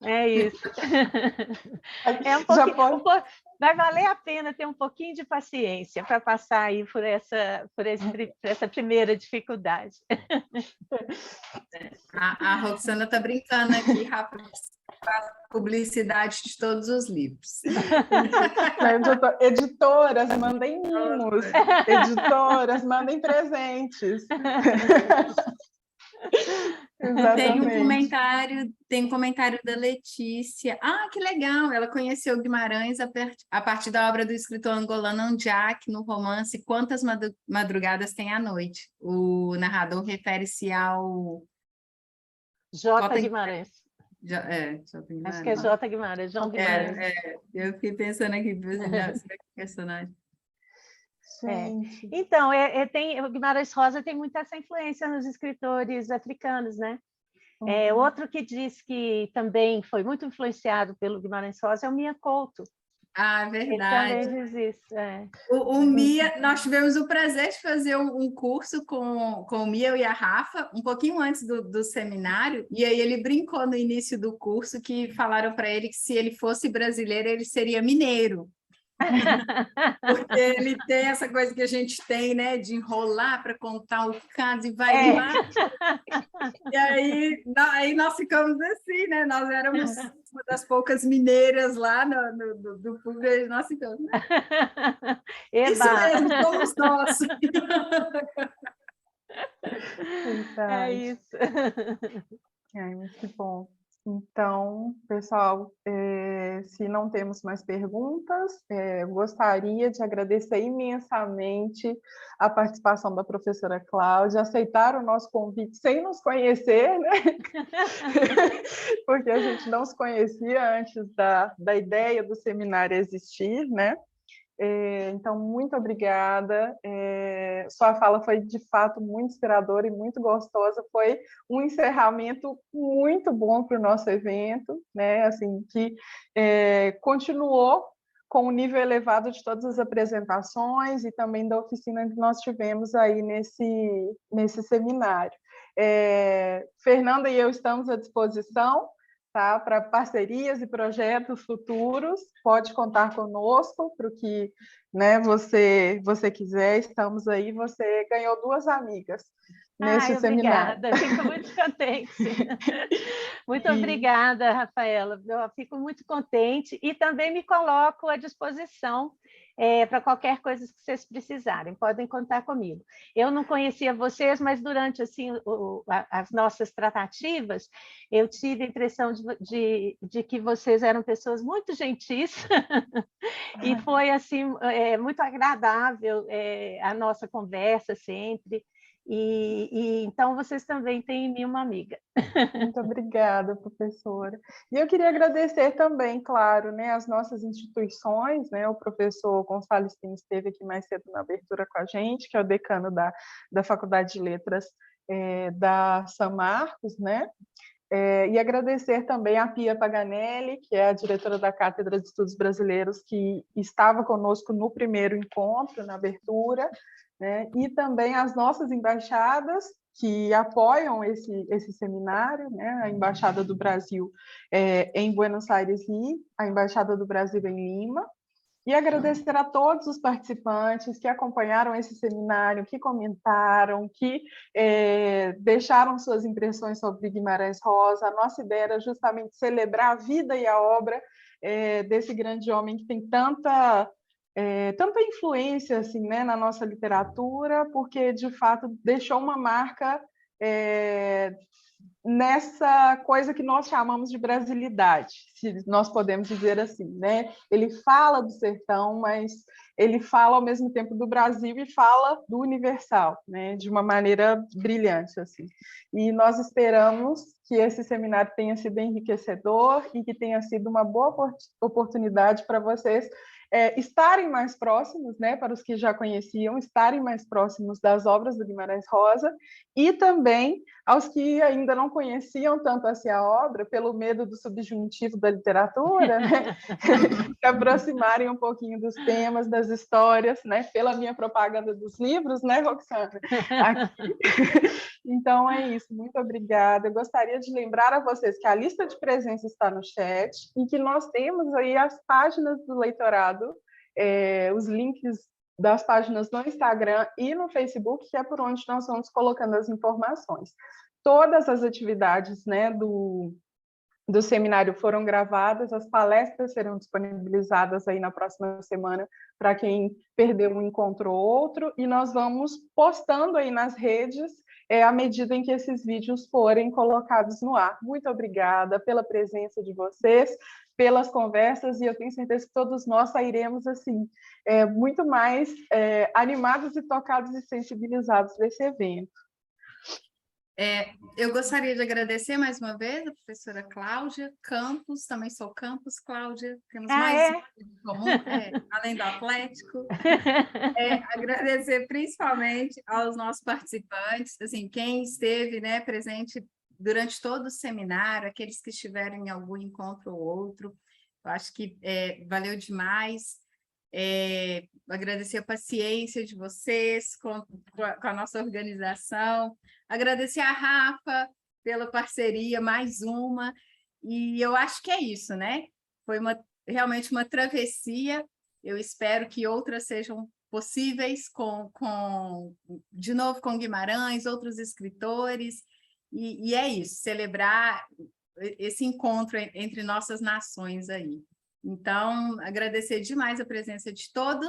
É isso. Vai valer a pena ter um pouquinho de paciência para passar aí por essa primeira dificuldade. A Roxana está brincando aqui, Rafa, publicidade de todos os livros. Editoras, mandem mimos. Editoras, mandem presentes. Tem um comentário da Letícia. Ah, que legal! Ela conheceu Guimarães a partir da obra do escritor angolano Anjak, no romance Quantas Madrugadas Tem à Noite. O narrador refere-se ao... J. Guimarães. J. Guimarães. Acho que é J. Guimarães, João Guimarães. Eu fiquei pensando aqui, esse personagem. Então, o Guimarães Rosa tem muita essa influência nos escritores africanos, né? Outro que diz que também foi muito influenciado pelo Guimarães Rosa é o Mia Couto. Ah, Ele verdade. também diz isso. O Mia, nós tivemos o prazer de fazer um curso com o Mia e a Rafa, um pouquinho antes do seminário, e aí ele brincou no início do curso que falaram para ele que se ele fosse brasileiro, ele seria mineiro. Porque ele tem essa coisa que a gente tem, né, de enrolar para contar o caso e vai lá. E aí nós ficamos assim, né? Nós éramos uma das poucas mineiras lá do público, nós ficamos, né? Isso mesmo, somos nós. É isso. Muito bom. Então, pessoal, se não temos mais perguntas, gostaria de agradecer imensamente a participação da professora Cláudia, aceitar o nosso convite sem nos conhecer, né? Porque a gente não se conhecia antes da ideia do seminário existir, né? Então, muito obrigada. Sua fala foi, de fato, muito inspiradora e muito gostosa. Foi um encerramento muito bom para o nosso evento, né? Assim, que continuou com o nível elevado de todas as apresentações e também da oficina que nós tivemos aí nesse seminário. Fernanda e eu estamos à disposição, tá? Para parcerias e projetos futuros, pode contar conosco para o que, né, você quiser, estamos aí. Você ganhou 2 amigas nesse seminário. Obrigada, fico muito contente. Muito obrigada, Rafaela. Eu fico muito contente e também me coloco à disposição para qualquer coisa que vocês precisarem, podem contar comigo. Eu não conhecia vocês, mas durante assim, as nossas tratativas, eu tive a impressão de que vocês eram pessoas muito gentis, e foi assim, muito agradável a nossa conversa sempre. Então, vocês também têm em mim uma amiga. Muito obrigada, professora. E eu queria agradecer também, claro, né, as nossas instituições, né, o professor Gonçalo Spin esteve aqui mais cedo na abertura com a gente, que é o decano da Faculdade de Letras da São Marcos, né? E agradecer também a Pia Paganelli, que é a diretora da Cátedra de Estudos Brasileiros, que estava conosco no primeiro encontro, na abertura, né? E também as nossas embaixadas, que apoiam esse seminário, né? A Embaixada do Brasil em Buenos Aires e a Embaixada do Brasil em Lima. E agradecer a todos os participantes que acompanharam esse seminário, que comentaram, que deixaram suas impressões sobre Guimarães Rosa. A nossa ideia era justamente celebrar a vida e a obra desse grande homem que tem tanta influência assim, né, na nossa literatura, porque, de fato, deixou uma marca nessa coisa que nós chamamos de brasilidade, se nós podemos dizer assim, né? Ele fala do sertão, mas ele fala ao mesmo tempo do Brasil e fala do universal, né? De uma maneira brilhante, assim. E nós esperamos que esse seminário tenha sido enriquecedor e que tenha sido uma boa oportunidade para vocês estarem mais próximos, né, para os que já conheciam, estarem mais próximos das obras do Guimarães Rosa, e também aos que ainda não conheciam tanto assim a obra, pelo medo do subjuntivo da literatura, né, se aproximarem um pouquinho dos temas, das histórias, né, pela minha propaganda dos livros, né, Roxana? Aqui. Então, é isso, muito obrigada. Eu gostaria de lembrar a vocês que a lista de presença está no chat e que nós temos aí as páginas do leitorado, os links das páginas no Instagram e no Facebook, que é por onde nós vamos colocando as informações. Todas as atividades, né, do seminário foram gravadas, as palestras serão disponibilizadas aí na próxima semana para quem perdeu um encontro ou outro, e nós vamos postando aí nas redes à medida em que esses vídeos forem colocados no ar. Muito obrigada pela presença de vocês, pelas conversas, e eu tenho certeza que todos nós sairemos assim, muito mais animados e tocados e sensibilizados desse evento. Eu gostaria de agradecer mais uma vez a professora Cláudia Campos, também sou Campos, Cláudia, temos mais um em comum, além do Atlético. Agradecer principalmente aos nossos participantes, assim, quem esteve, né, presente durante todo o seminário, aqueles que estiveram em algum encontro ou outro. Eu acho que valeu demais. Agradecer a paciência de vocês com a nossa organização. Agradecer a Rafa pela parceria, mais uma. E eu acho que é isso, né? Foi realmente uma travessia. Eu espero que outras sejam possíveis, de novo com Guimarães, outros escritores. E é isso, celebrar esse encontro entre nossas nações aí. Então, agradecer demais a presença de todos